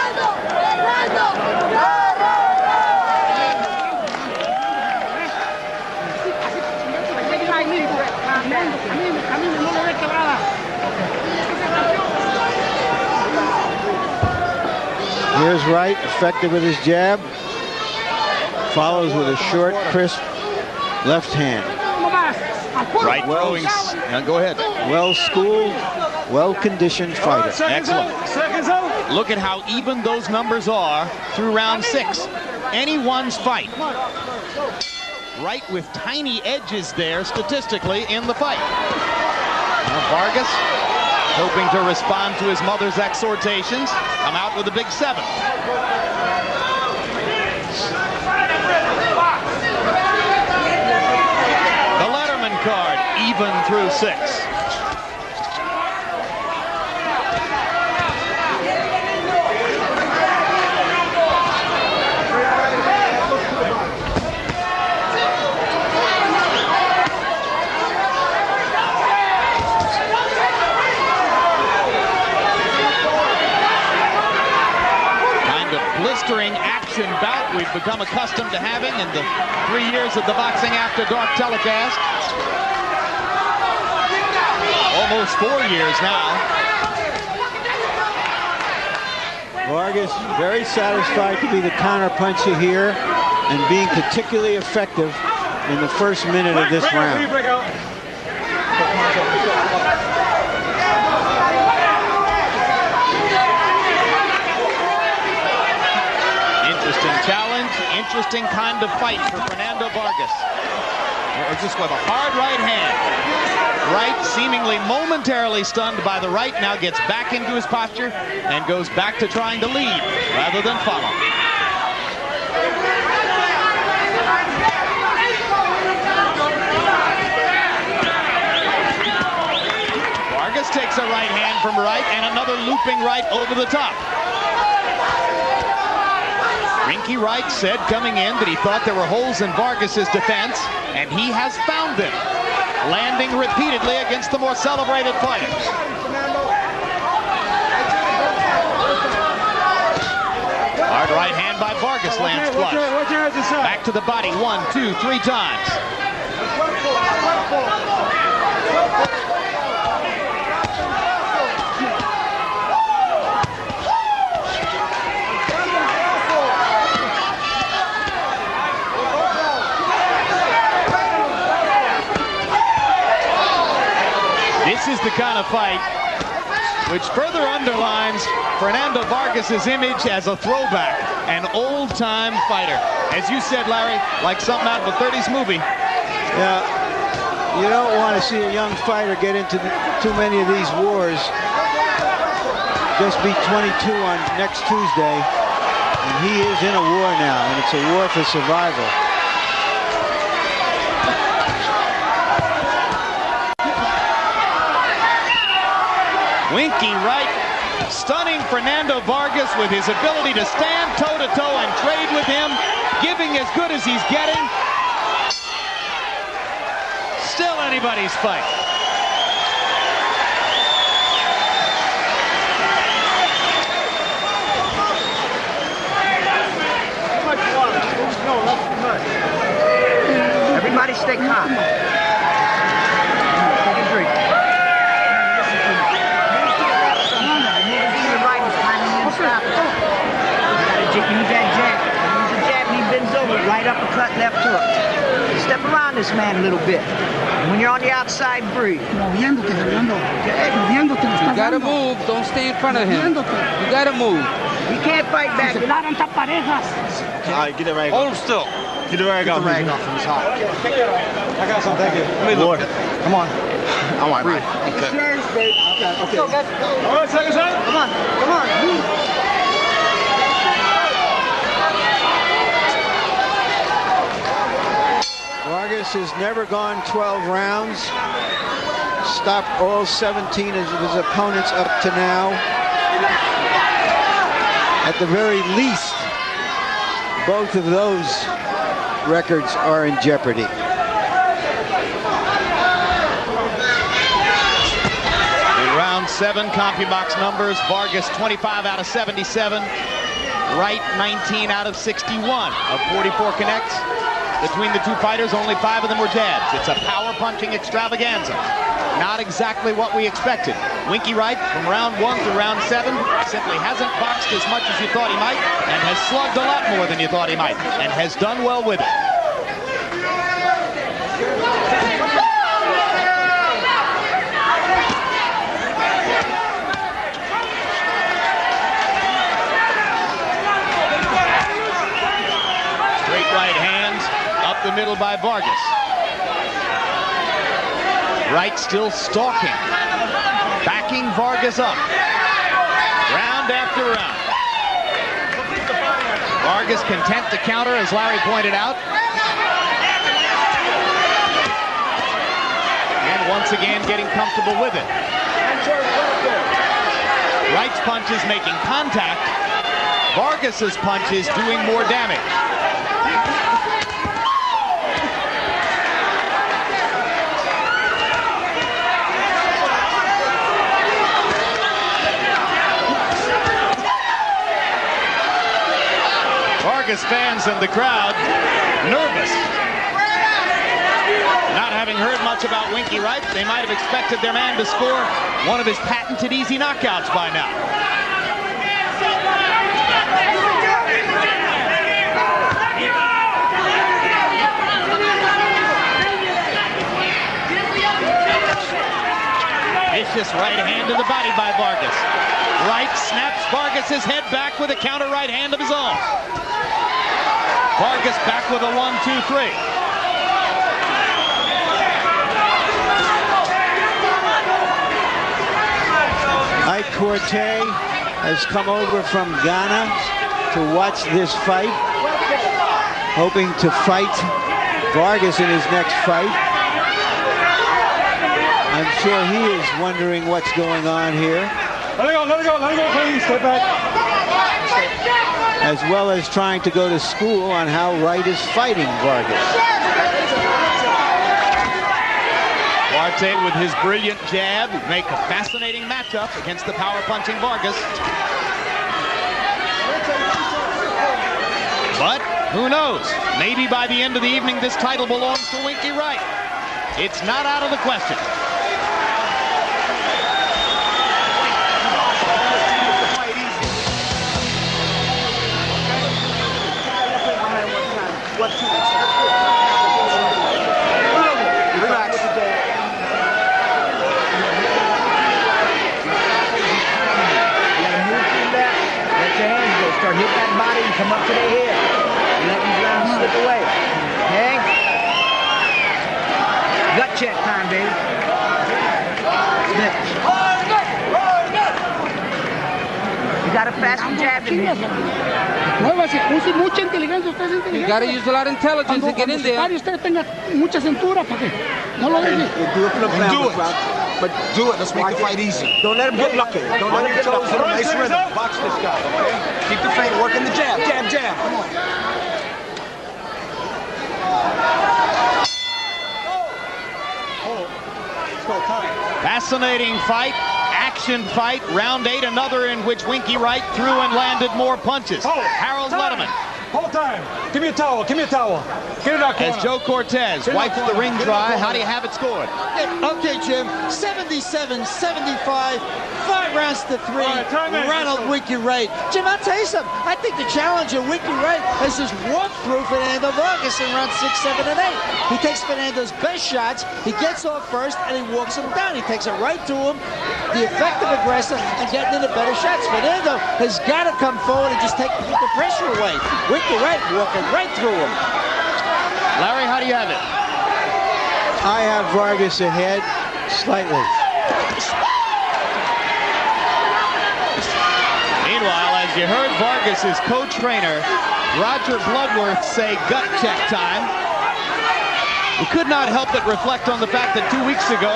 S2: Here's Wright, effective with his jab. Follows with a short, crisp left hand.
S1: Wright throwing. Go ahead.
S2: Well-schooled, well-conditioned fighter.
S1: Excellent. Look at how even those numbers are through round 6. Anyone's fight. Wright with tiny edges there statistically in the fight. Now Vargas hoping to respond to his mother's exhortations. Come out with a big 7. The Letterman card, even through 6. Blistering action bout we've become accustomed to having in the 3 years of the Boxing After Dark telecast. Almost 4 years now.
S2: Vargas very satisfied to be the counter-puncher here and being particularly effective in the first minute of this round.
S1: Challenge, interesting kind of fight for Fernando Vargas. Just with a hard right hand. Wright, seemingly momentarily stunned by the right, now gets back into his posture and goes back to trying to lead rather than follow. Vargas takes a right hand from Wright and another looping right over the top. Winky Wright said coming in that he thought there were holes in Vargas's defense, and he has found them, landing repeatedly against the more celebrated fighters. Hard right hand by Vargas lands flush. Back to the body, 1, 2, 3 times. This is the kind of fight which further underlines Fernando Vargas's image as a throwback, an old-time fighter. As you said, Larry, like something out of a 30s movie.
S2: Yeah, you don't want to see a young fighter get into too many of these wars. Just be 22 on next Tuesday, and he is in a war now, and it's a war for survival.
S1: Winky Wright stunning Fernando Vargas with his ability to stand toe-to-toe and trade with him, giving as good as he's getting. Still anybody's fight.
S9: Everybody stay calm. Take a drink. Use that jab. Use the jab and he bends over. Right uppercut, left hook. Step around this man a little bit. And when you're on the outside, breathe.
S6: You gotta move. Don't stay in front of him. You gotta move.
S9: He can't fight back.
S10: All right, get the rag off. Hold him still. Get the rag off. Get the rag off from his heart. I got some. Thank you. Let me look. Come on. All right, breathe. Okay. Okay. All right, second side. Come on. Come on.
S2: Vargas has never gone 12 rounds. Stopped all 17 of his opponents up to now. At the very least, both of those records are in jeopardy.
S1: In round 7, CompuBox numbers, Vargas 25 out of 77, Wright 19 out of 61 of 44 connects. Between the two fighters, only 5 of them were jabs. It's a power-punching extravaganza. Not exactly what we expected. Winky Wright, from round 1 to round 7, simply hasn't boxed as much as you thought he might, and has slugged a lot more than you thought he might, and has done well with it. Straight right hands, up the middle by Vargas. Wright still stalking, backing Vargas up, round after round. Vargas content to counter, as Larry pointed out. And once again getting comfortable with it. Wright's punches making contact. Vargas's punches doing more damage. Vargas fans in the crowd nervous. Not having heard much about Winky Wright, they might have expected their man to score one of his patented easy knockouts by now. Vicious right hand to the body by Vargas. Wright snaps Vargas's head back with a counter right hand of his own. Vargas back with a 1-2-3.
S2: Ike Corte has come over from Ghana to watch this fight, hoping to fight Vargas in his next fight. I'm sure he is wondering what's going on here.
S5: Let it go, please, step back.
S2: As well as trying to go to school on how Wright is fighting Vargas.
S1: Duarte with his brilliant jab would make a fascinating matchup against the power-punching Vargas. But who knows? Maybe by the end of the evening this title belongs to Winky Wright. It's not out of the question.
S9: Relax. Start hitting that body and come up to their head. And let these rounds slip away. Okay? Gut check time, baby. You got a fast jab in here.
S6: You got to use a lot of intelligence to get in there.
S8: Usted tenga mucha cintura para que no lo deje.
S7: Do it. But do it. Let's make the fight easy. Don't let him get lucky. Don't let him get lucky. Nice rhythm. Box this guy, okay? Keep the feint working the jab. Jab, jab. Come on.
S1: Fascinating fight, action fight. Round 8, another in which Winky Wright threw and landed more punches. Harold Letterman.
S5: Whole time. Give me a towel. Give me a towel. Get it out, corner.
S1: As Joe Cortez wipes the ring dry, how do you have it scored?
S3: Okay, Jim. 77-75. 5 rounds to 3. Ronald Winky Wright. Jim, I'll tell you something. I think the challenge of Winky Wright has just walked through Fernando Vargas in rounds 6, 7, and 8. He takes Fernando's best shots. He gets off first, and he walks him down. He takes it right to him. The effective aggressive and getting into better shots. Fernando has got to come forward and just take the pressure away. Winky Wright walking right through him.
S1: Larry, how do you have it?
S2: I have Vargas ahead slightly.
S1: Meanwhile, as you heard Vargas's co-trainer, Roger Bloodworth, say gut check time, we could not help but reflect on the fact that 2 weeks ago,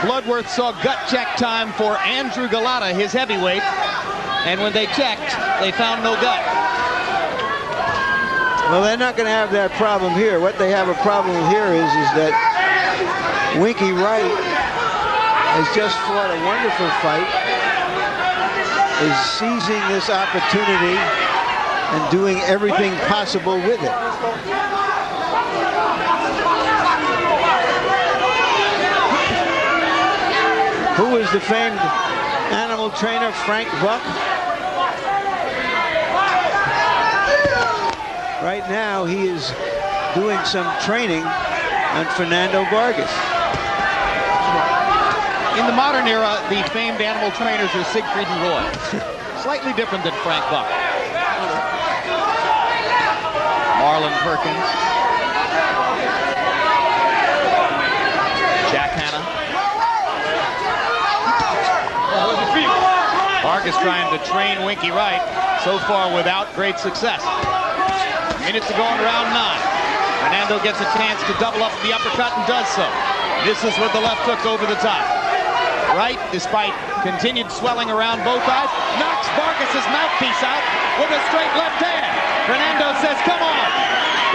S1: Bloodworth saw gut check time for Andrew Galata, his heavyweight, and when they checked, they found no gut.
S2: Well, they're not going to have that problem here. What they have a problem here is that Winky Wright has just fought a wonderful fight, is seizing this opportunity and doing everything possible with it. Who is the famed animal trainer, Frank Buck? Right now, he is doing some training on Fernando Vargas.
S1: In the modern era, the famed animal trainers are Siegfried and Roy. Slightly different than Frank Buck. Marlon Perkins. Jack Hanna. Vargas trying to train Winky Wright, so far without great success. Minutes to go in round 9. Fernando gets a chance to double up the uppercut and does so. Misses with the left hook over the top. Wright, despite continued swelling around both eyes, knocks Vargas' mouthpiece out with a straight left hand. Fernando says, come on.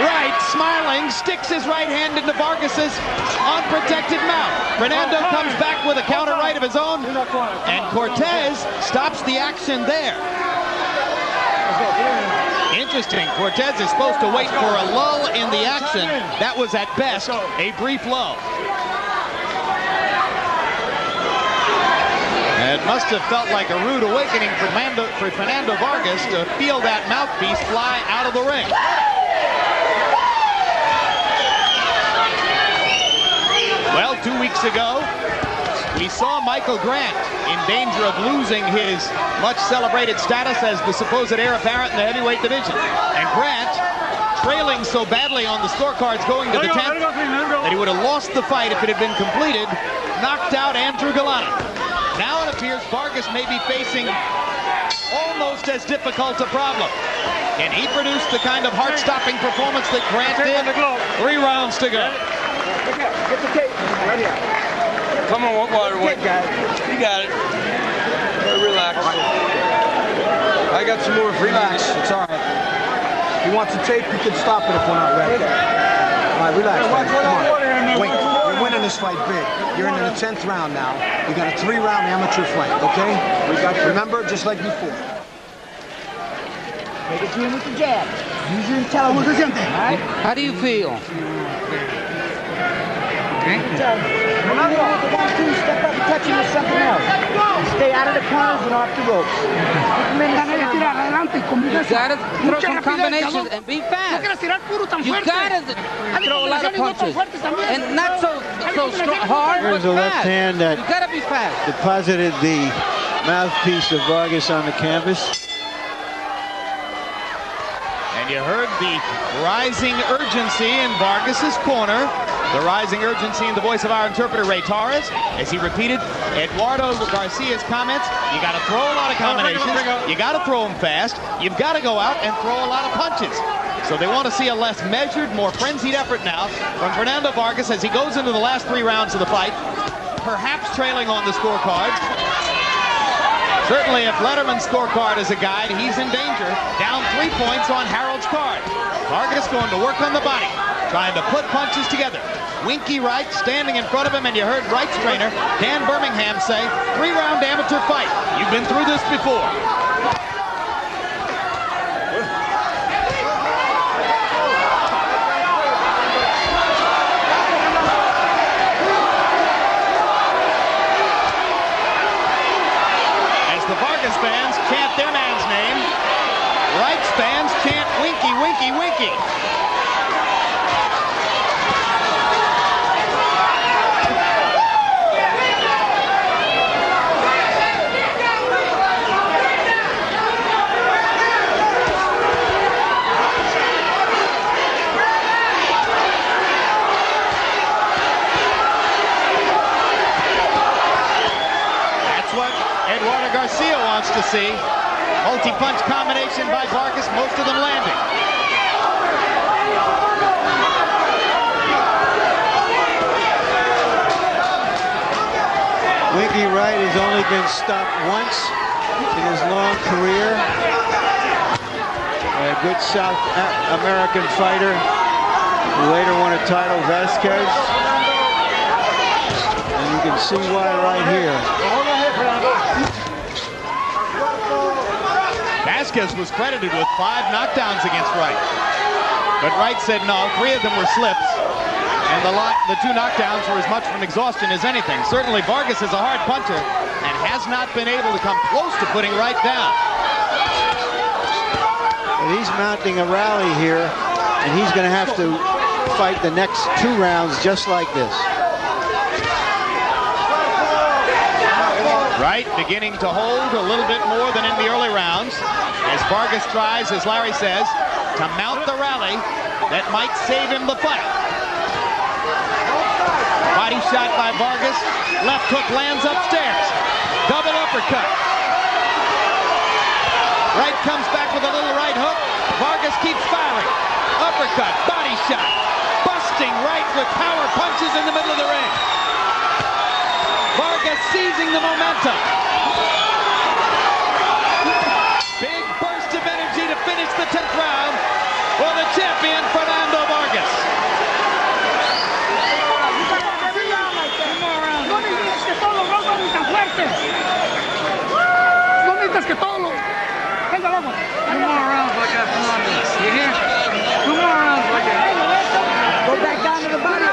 S1: Wright, smiling, sticks his right hand into Vargas' unprotected mouth. Fernando comes back with a counter right of his own, and Cortez stops the action there. Interesting. Cortez is supposed to wait for a lull in the action. That was at best a brief lull. It must have felt like a rude awakening for Fernando Vargas to feel that mouthpiece fly out of the ring. Well, 2 weeks ago, we saw Michael Grant in danger of losing his much celebrated status as the supposed heir apparent in the heavyweight division. And Grant, trailing so badly on the scorecards going to the 10th that he would have lost the fight if it had been completed, knocked out Andrew Galante. Now it appears Vargas may be facing almost as difficult a problem. Can he produce the kind of heart-stopping performance that Grant did? 3 rounds to go.
S10: Get the tape right here. Come on, walk water. You got it. Relax. I got some more. Relax. It's all right. If you want the tape, you can stop it if we're not ready. All right, relax. Come on. Wait, you're winning this fight big. You're in the 10th round now. You got a 3-round amateur fight, okay? Remember, just like before.
S9: Take it to him with the jab. Use your intelligence. All right?
S6: How do you feel?
S9: Remember, the 1-2, step up and touch him with something else. And stay out of the corners and off the ropes.
S6: You gotta throw some combinations and be fast. You gotta throw a lot of punches. And not so strong, hard, but
S2: There's a left
S6: fast.
S2: hand that
S6: You gotta be fast.
S2: deposited the mouthpiece of Vargas on the canvas.
S1: And you heard the rising urgency in Vargas' corner. The rising urgency in the voice of our interpreter, Ray Torres, as he repeated Eduardo Garcia's comments. You got to throw a lot of combinations. You got to throw them fast. You've got to go out and throw a lot of punches. So they want to see a less measured, more frenzied effort now from Fernando Vargas as he goes into the last 3 rounds of the fight, perhaps trailing on the scorecard. Certainly, if Letterman's scorecard is a guide, he's in danger. Down 3 points on Harold's card. Vargas going to work on the body, trying to put punches together. Winky Wright standing in front of him, and you heard Wright's trainer, Dan Birmingham, say, 3-round amateur fight. You've been through this before. As the Vargas fans chant their man's name, Wright's fans chant Winky, Winky, Winky. Eduardo Garcia wants to see. Multi-punch combination by Vargas, most of them landing.
S2: Winky Wright has only been stopped once in his long career. a good South American fighter who later won a title, Vasquez. And you can see why right here.
S1: Vasquez was credited with 5 knockdowns against Wright. But Wright said no, 3 of them were slips. And the 2 knockdowns were as much from exhaustion as anything. Certainly Vargas is a hard puncher and has not been able to come close to putting Wright down.
S2: And he's mounting a rally here, and he's going to have to fight the next 2 rounds just like this.
S1: Wright beginning to hold a little bit more than in the early rounds as Vargas tries, as Larry says, to mount the rally that might save him the fight. Body shot by Vargas. Left hook lands upstairs. Double uppercut. Wright comes back with a little right hook. Vargas keeps firing. Uppercut, body shot. Busting Wright with power punches in the middle of the ring. Vargas seizing the momentum. Big burst of energy to finish the 10th round for the champion, Fernando Vargas.
S8: No necesitas que todo lo... Venga, vamos. 2 more rounds like that, Fernando. You hear? 2 more rounds like that. Go back down to the bottom.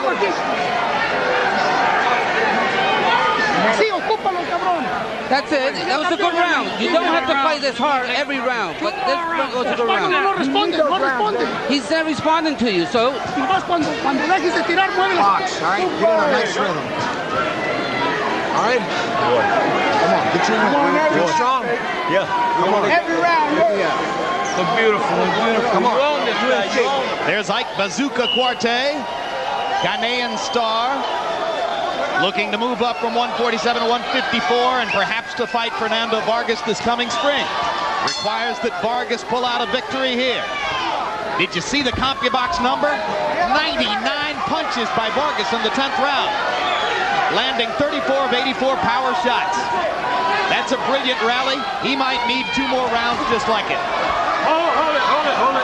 S8: Sí, ocúpalo, cabrón.
S6: That's it. That was a good round. You don't have to fight this hard every round, but this was a good round.
S8: No responde, no responde.
S6: He's not responding to you, so...
S8: Nomás cuando dejes de tirar, mueve las...
S7: Box, all right? Get in a nice rhythm. All right? Come on, get your win. You're strong.
S10: Yeah.
S7: Come on.
S8: Every round.
S7: Yeah. Look beautiful. Look beautiful. Come on.
S10: You own this guy.
S1: There's Ike Bazooka Cuarte, Ghanaian star, looking to move up from 147 to 154 and perhaps to fight Fernando Vargas this coming spring. Requires that Vargas pull out a victory here. Did you see the CompuBox number? 99 punches by Vargas in the 10th round, landing 34 of 84 power shots. That's a brilliant rally. He might need 2 more rounds just like it.
S10: Hold it.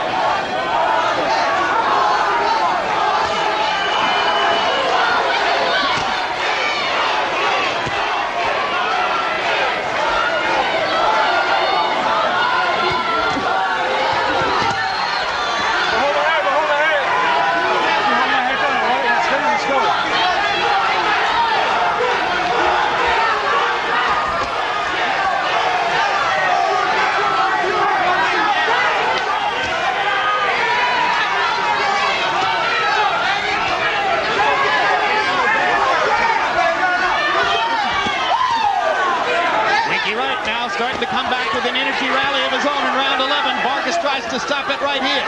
S1: Starting to come back with an energy rally of his own in round 11. Vargas tries to stop it right here.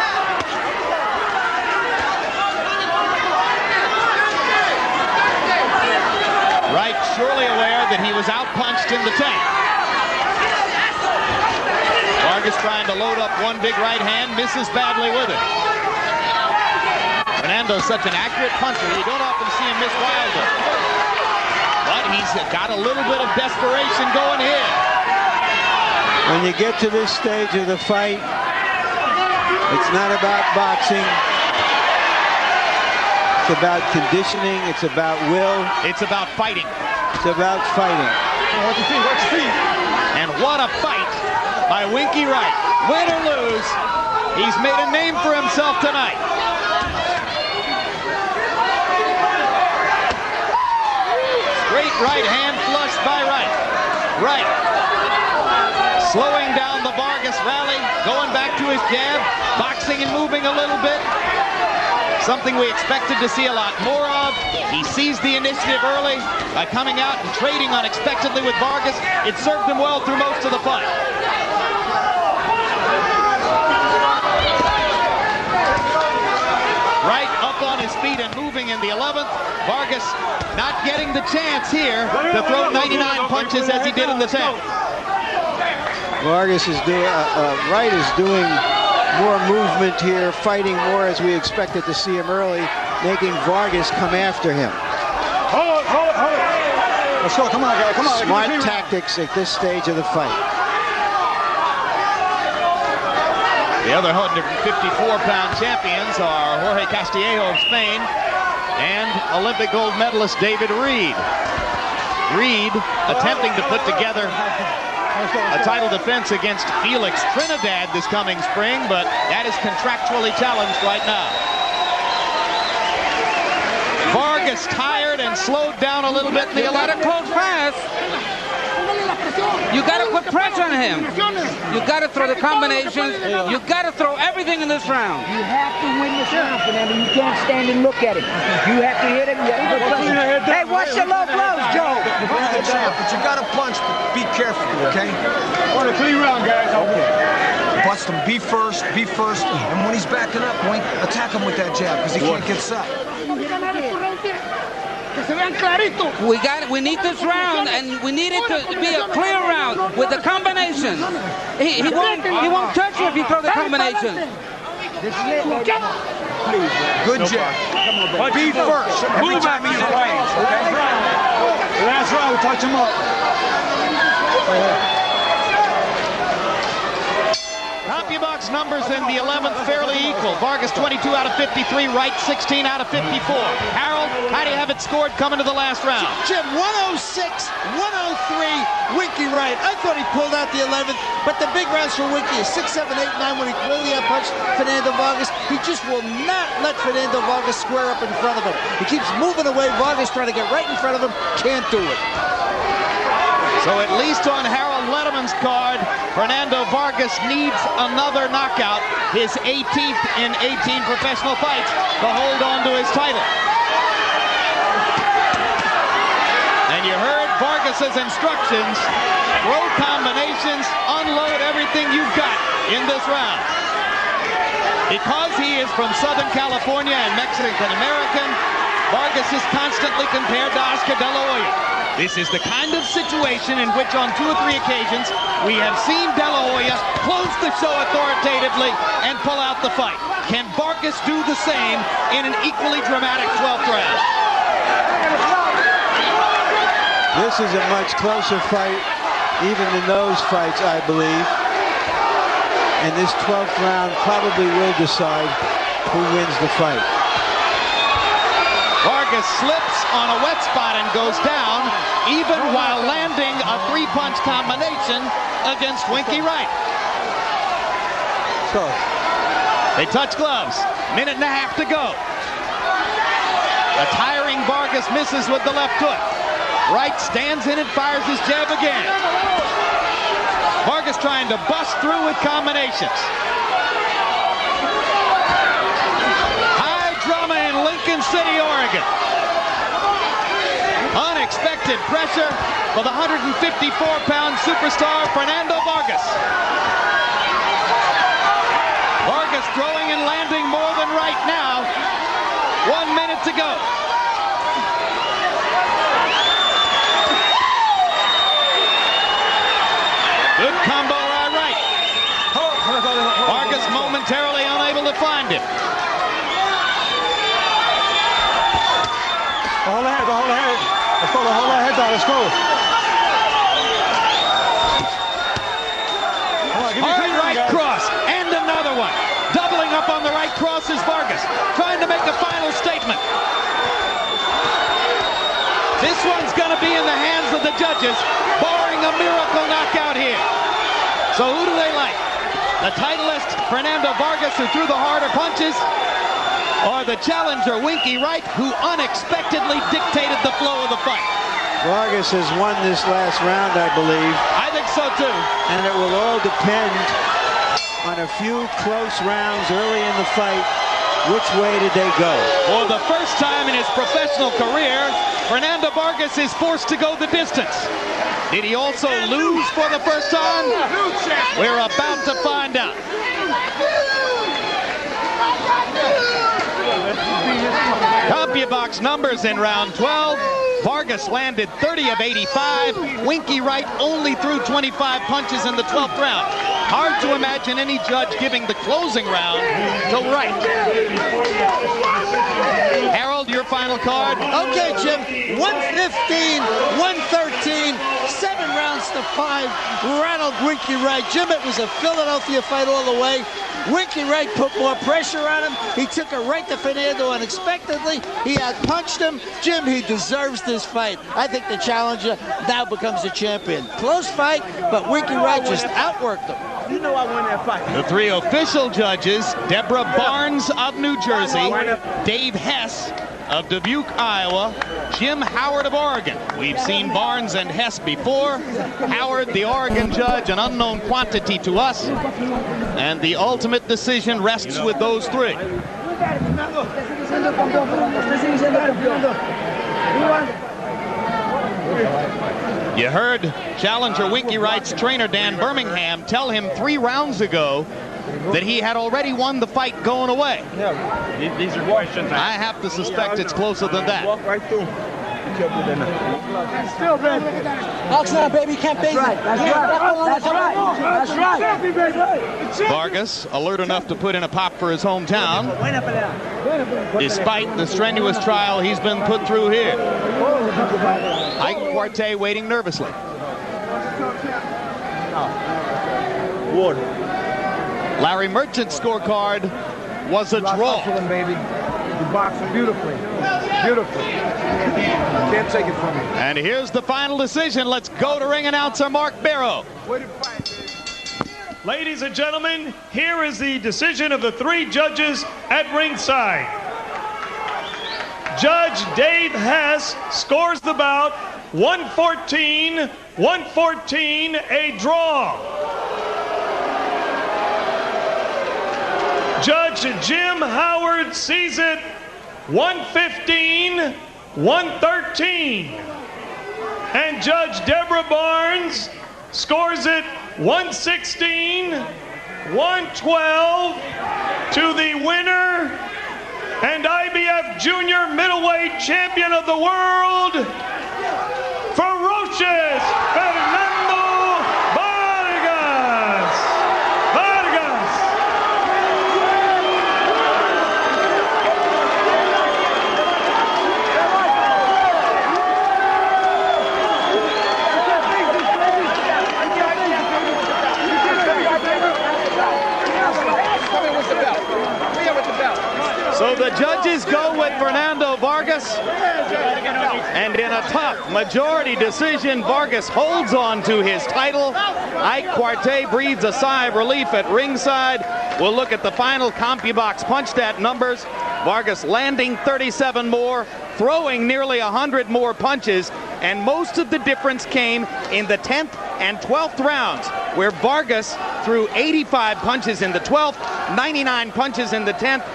S1: Wright surely aware that he was outpunched in the 10th. Vargas trying to load up one big right hand, misses badly with it. Fernando's such an accurate puncher, you don't often see him miss wildly. But he's got a little bit of desperation going here.
S2: When you get to this stage of the fight, it's not about boxing. It's about conditioning. It's about will.
S1: It's about fighting.
S2: It's about fighting.
S10: Watch your feet.
S1: And what a fight by Winky Wright. Win or lose, he's made a name for himself tonight. Straight right hand flush by Wright. Wright slowing down the Vargas rally, going back to his jab, boxing and moving a little bit. Something we expected to see a lot more of. He seized the initiative early by coming out and trading unexpectedly with Vargas. It served him well through most of the fight. Wright up on his feet and moving in the 11th. Vargas not getting the chance here to throw 99 punches as he did in the 10th.
S2: Vargas is doing, Wright is doing more movement here, fighting more as we expected to see him early, making Vargas come after him.
S10: Hold it. Let's go, come on, guys, come on.
S2: Smart tactics at this stage of the fight.
S1: The other 154-pound champions are Jorge Castillejo of Spain and Olympic gold medalist David Reed. Reed attempting to put together a title defense against Felix Trinidad this coming spring, but that is contractually challenged right now. Vargas tired and slowed down a little bit in the 11th.
S6: You gotta close fast. You gotta put pressure on him. You gotta throw the combinations. You gotta throw everything in this round.
S9: You have to win this round, Fernando. You can't stand and look at him. You have to hit him. You have to put pressure. Hey, watch your low blows, Joe.
S7: But you got to punch, but be careful, okay?
S5: On a clean round, guys.
S7: Bust him. Be first. And when he's backing up, Wink, attack him with that jab because he can't get set.
S6: We need this round, and we need it to be a clear round with the combinations. He won't touch you if you throw the combinations.
S7: Good jab. Be first. Every time he's in range, okay?
S5: Last round, touch him up.
S1: CompuBox numbers in the 11th fairly equal. Vargas 22 out of 53, Wright 16 out of 54. Harold, how do you have it scored coming to the last round?
S3: Jim, 106, 103, Winky Wright. I thought he pulled out the 11th, but the big rounds for Winky is 6, 7, 8, 9 when he clearly outpunched Fernando Vargas. He just will not let Fernando Vargas square up in front of him. He keeps moving away. Vargas trying to get right in front of him. Can't do it.
S1: So at least on Harold Letterman's card, Fernando Vargas needs another knockout, his 18th in 18 professional fights, to hold on to his title. And you heard Vargas's instructions: throw combinations, unload everything you've got in this round. Because he is from Southern California and Mexican American, Vargas is constantly compared to Oscar De La Hoya. This is the kind of situation in which on 2 or 3 occasions we have seen De La Hoya close the show authoritatively and pull out the fight. Can Vargas do the same in an equally dramatic 12th round?
S2: This is a much closer fight, even than those fights, I believe. And this 12th round probably will decide who wins the fight.
S1: Vargas slips on a wet spot and goes down, even while landing a 3-punch combination against Winky Wright.
S2: So
S1: they touch gloves. Minute and a half to go. A tiring Vargas misses with the left hook. Wright stands in and fires his jab again. Vargas trying to bust through with combinations. High drama in Lincoln City, Oregon. Unexpected pressure for the 154-pound superstar Fernando Vargas. Vargas throwing and landing more than Wright now. 1 minute to go. Good combo by Wright. Vargas momentarily unable to find him.
S5: Hold the head, hold the head. Let's go, hold that head down, let's go.
S1: Hard right cross, and another one. Doubling up on the right cross is Vargas, trying to make a final statement. This one's going to be in the hands of the judges, barring a miracle knockout here. So who do they like? The titleist, Fernando Vargas, who threw the harder punches, or the challenger, Winky Wright, who unexpectedly dictated the flow of the fight?
S2: Vargas has won this last round, I believe.
S1: I think so too.
S2: And it will all depend on a few close rounds early in the fight. Which way did they go?
S1: For the first time in his professional career, Fernando Vargas is forced to go the distance. Did he also lose for the first time? We're about to find out. CompuBox numbers in round 12. Vargas landed 30 of 85. Winky Wright only threw 25 punches in the 12th round. Hard to imagine any judge giving the closing round to Wright. Harold, your final card.
S3: Okay, Jim. 115, 113, 7 rounds against the 5, Ronald Winky Wright. Jim, it was a Philadelphia fight all the way. Winky Wright put more pressure on him. He took a right to Fernando unexpectedly. He outpunched him. Jim, he deserves this fight. I think the challenger now becomes the champion. Close fight, but Winky Wright just outworked him.
S8: You know I won that fight.
S1: The 3 official judges, Deborah Barnes of New Jersey, Dave Hess of Dubuque, Iowa, Jim Howard of Oregon. We've seen Barnes and Hess before. Howard, the Oregon judge, an unknown quantity to us. And the ultimate decision rests with those 3. You heard challenger Winky Wright's trainer Dan Birmingham tell him 3 rounds ago that he had already won the fight going away.
S10: Yeah, these are questions.
S1: I have to suspect it's closer than that.
S10: Walk right through.
S8: Still, man.
S3: Box now, baby. Can't base it.
S8: That's right. That's right.
S1: Vargas, alert enough to put in a pop for his hometown, despite the strenuous trial he's been put through here. Ike Quartey waiting nervously.
S10: Ward.
S1: Larry Merchant's scorecard was a draw.
S8: Baby. You boxing beautifully. Beautifully. Can't take it from me.
S1: And here's the final decision. Let's go to ring announcer Mark Barrow.
S4: Ladies and gentlemen, here is the decision of the 3 judges at ringside. Judge Dave Hess scores the bout 114, a draw. Judge Jim Howard sees it 115, 113. And Judge Deborah Barnes scores it 116, 112 to the winner and IBF Junior Middleweight Champion of the World, ferocious Fernando Vargas.
S1: So the judges go with Fernando Vargas, and in a tough majority decision, Vargas holds on to his title. Ike Quartey breathes a sigh of relief at ringside. We'll look at the final CompuBox punched-at numbers. Vargas landing 37 more, throwing nearly 100 more punches, and most of the difference came in the 10th and 12th rounds, where Vargas threw 85 punches in the 12th, 99 punches in the 10th,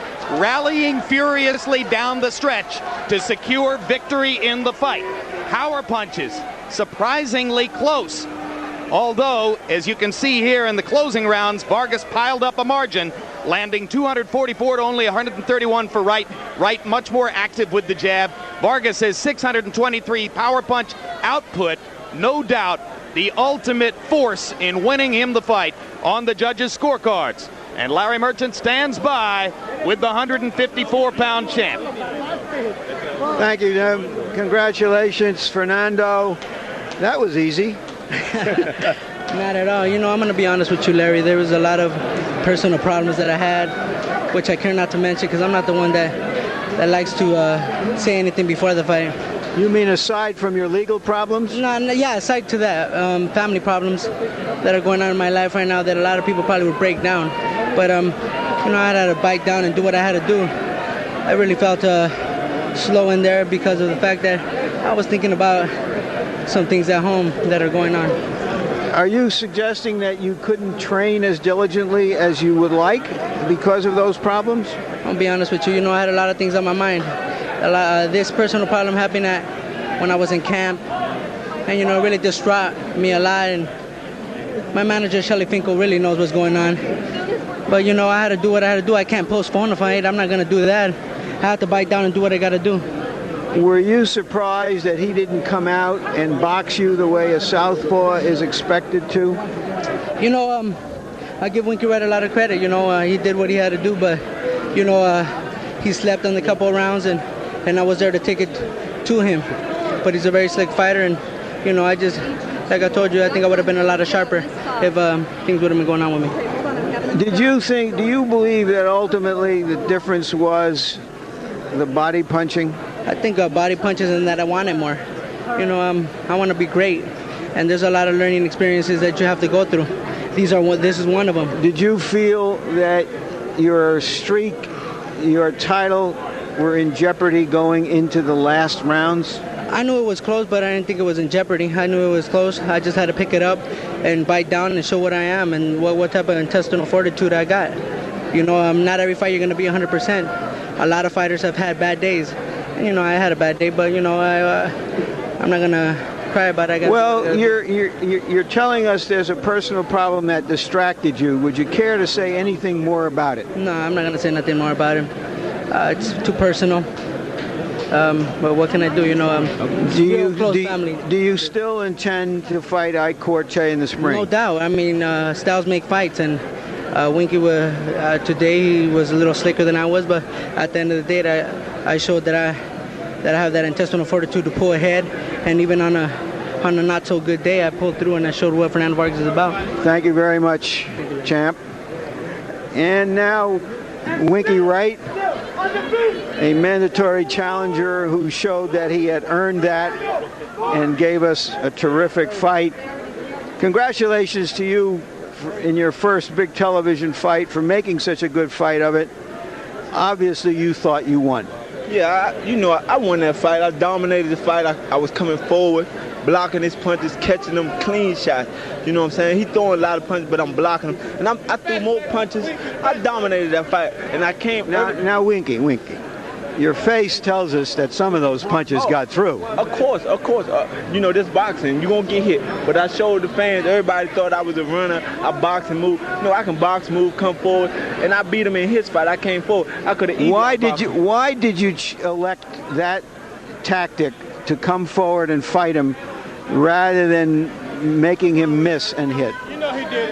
S1: rallying furiously down the stretch to secure victory in the fight. Power punches, surprisingly close. Although, as you can see here in the closing rounds, Vargas piled up a margin, landing 244 to only 131 for Wright. Wright much more active with the jab. Vargas has 623 power punch output. No doubt the ultimate force in winning him the fight on the judges' scorecards. And Larry Merchant stands by with the 154-pound champ.
S2: Thank you, Jim. Congratulations, Fernando. That was easy.
S11: Not at all. You know, I'm going to be honest with you, Larry. There was a lot of personal problems that I had, which I care not to mention because I'm not the one that likes to say anything before the fight.
S2: You mean aside from your legal problems?
S11: No, yeah, aside to that, family problems that are going on in my life right now that a lot of people probably would break down. But, you know, I had to bite down and do what I had to do. I really felt slow in there because of the fact that I was thinking about some things at home that are going on.
S2: Are you suggesting that you couldn't train as diligently as you would like because of those problems?
S11: I'll be honest with you. You know, I had a lot of things on my mind. This personal problem happened when I was in camp, and, you know, it really distraught me a lot. And my manager, Shelly Finkel, really knows what's going on. But, you know, I had to do what I had to do. I can't postpone a fight. I'm not going to do that. I have to bite down and do what I got to do.
S2: Were you surprised that he didn't come out and box you the way a southpaw is expected to?
S11: You know, I give Winky Wright a lot of credit. You know, he did what he had to do, but, you know, he slept on a couple of rounds, and I was there to take it to him. But he's a very slick fighter, and, you know, I just like I told you, I think I would have been a lot sharper if things would have been going on with me.
S2: Do you believe that ultimately the difference was the body punching?
S11: I think body punches and that I wanted more. You know, I want to be great, and there's a lot of learning experiences that you have to go through. This is one of them.
S2: Did you feel that your streak, your title, were in jeopardy going into the last rounds?
S11: I knew it was close, but I didn't think it was in jeopardy. I knew it was close. I just had to pick it up and bite down and show what I am and what type of intestinal fortitude I got. You know, not every fight you're going to be 100%. A lot of fighters have had bad days. And, you know, I had a bad day, but, you know, I'm not going to cry about it.
S2: Well, you're telling us there's a personal problem that distracted you. Would you care to say anything more about it?
S11: No, I'm not going to say nothing more about it. It's too personal. But what can I do? You know,
S2: do you still intend to fight Ike Corte in the spring?
S11: No doubt. I mean, styles make fights, and Winky today he was a little slicker than I was, but at the end of the day, I showed that I have that intestinal fortitude to pull ahead, and even on a not so good day, I pulled through and I showed what Fernando Vargas is about.
S2: Thank you very much, champ. And now, Winky Wright, a mandatory challenger who showed that he had earned that and gave us a terrific fight. Congratulations to you in your first big television fight for making such a good fight of it. Obviously, you thought you won.
S10: Yeah, I won that fight. I dominated the fight. I was coming forward, blocking his punches, catching them clean shots. You know what I'm saying? He throwing a lot of punches, but I'm blocking them. And I threw more punches. I dominated that fight, and I came.
S2: Now, Winky, your face tells us that some of those punches got through.
S10: Of course. You know, this boxing, you're going to get hit. But I showed the fans, everybody thought I was a runner. I box and move. You know, I can box, move, come forward. And I beat him in his fight. I came forward. I could have eaten.
S2: Why did you elect that tactic to come forward and fight him rather than making him miss and hit?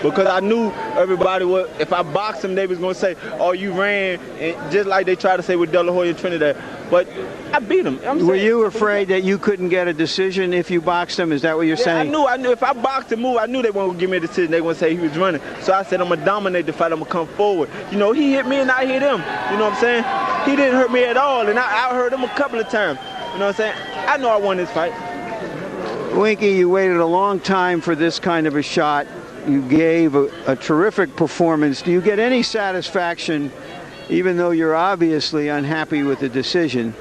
S10: Because I knew everybody would, if I boxed him, they was going to say, oh, you ran, and just like they try to say with De La Hoya and Trinidad. But I beat him.
S2: Were you afraid that you couldn't get a decision if you boxed him? Is that what you're saying?
S10: I knew if I boxed and moved, I knew they weren't going to give me a decision. They were going to say he was running. So I said, I'm going to dominate the fight. I'm going to come forward. You know, he hit me and I hit him. You know what I'm saying? He didn't hurt me at all, and I hurt him a couple of times. You know what I'm saying? I know I won this fight.
S2: Winky, you waited a long time for this kind of a shot. You gave a terrific performance. Do you get any satisfaction, even though you're obviously unhappy with the decision,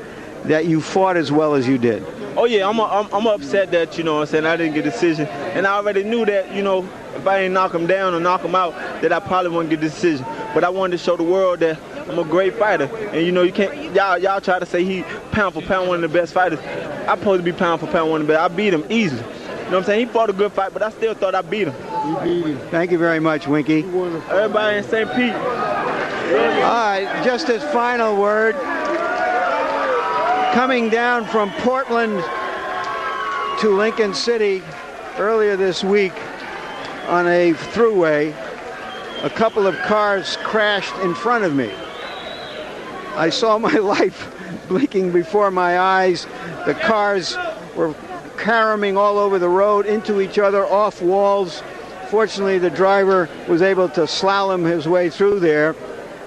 S2: that you fought as well as you did?
S10: Oh yeah, I'm upset that, you know what I'm saying, I didn't get a decision. And I already knew that, you know, if I didn't knock him down or knock him out, that I probably wouldn't get a decision. But I wanted to show the world that I'm a great fighter. And you know, you can't, y'all try to say he pound for pound one of the best fighters. I'm supposed to be pound for pound one of the best. I beat him easily. You know what I'm saying? He fought a good fight, but I still thought I beat him.
S2: You beat him. Thank you very much, Winky.
S10: Everybody in St. Pete.
S2: All right, just his final word. Coming down from Portland to Lincoln City earlier this week on a thruway, a couple of cars crashed in front of me. I saw my life blinking before my eyes. The cars were caromming all over the road, into each other, off walls. Fortunately, the driver was able to slalom his way through there.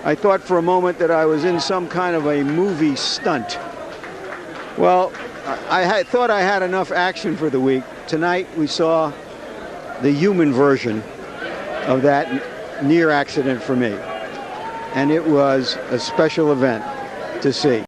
S2: I thought for a moment that I was in some kind of a movie stunt. Well, I thought I had enough action for the week. Tonight we saw the human version of that near accident for me. And it was a special event to see.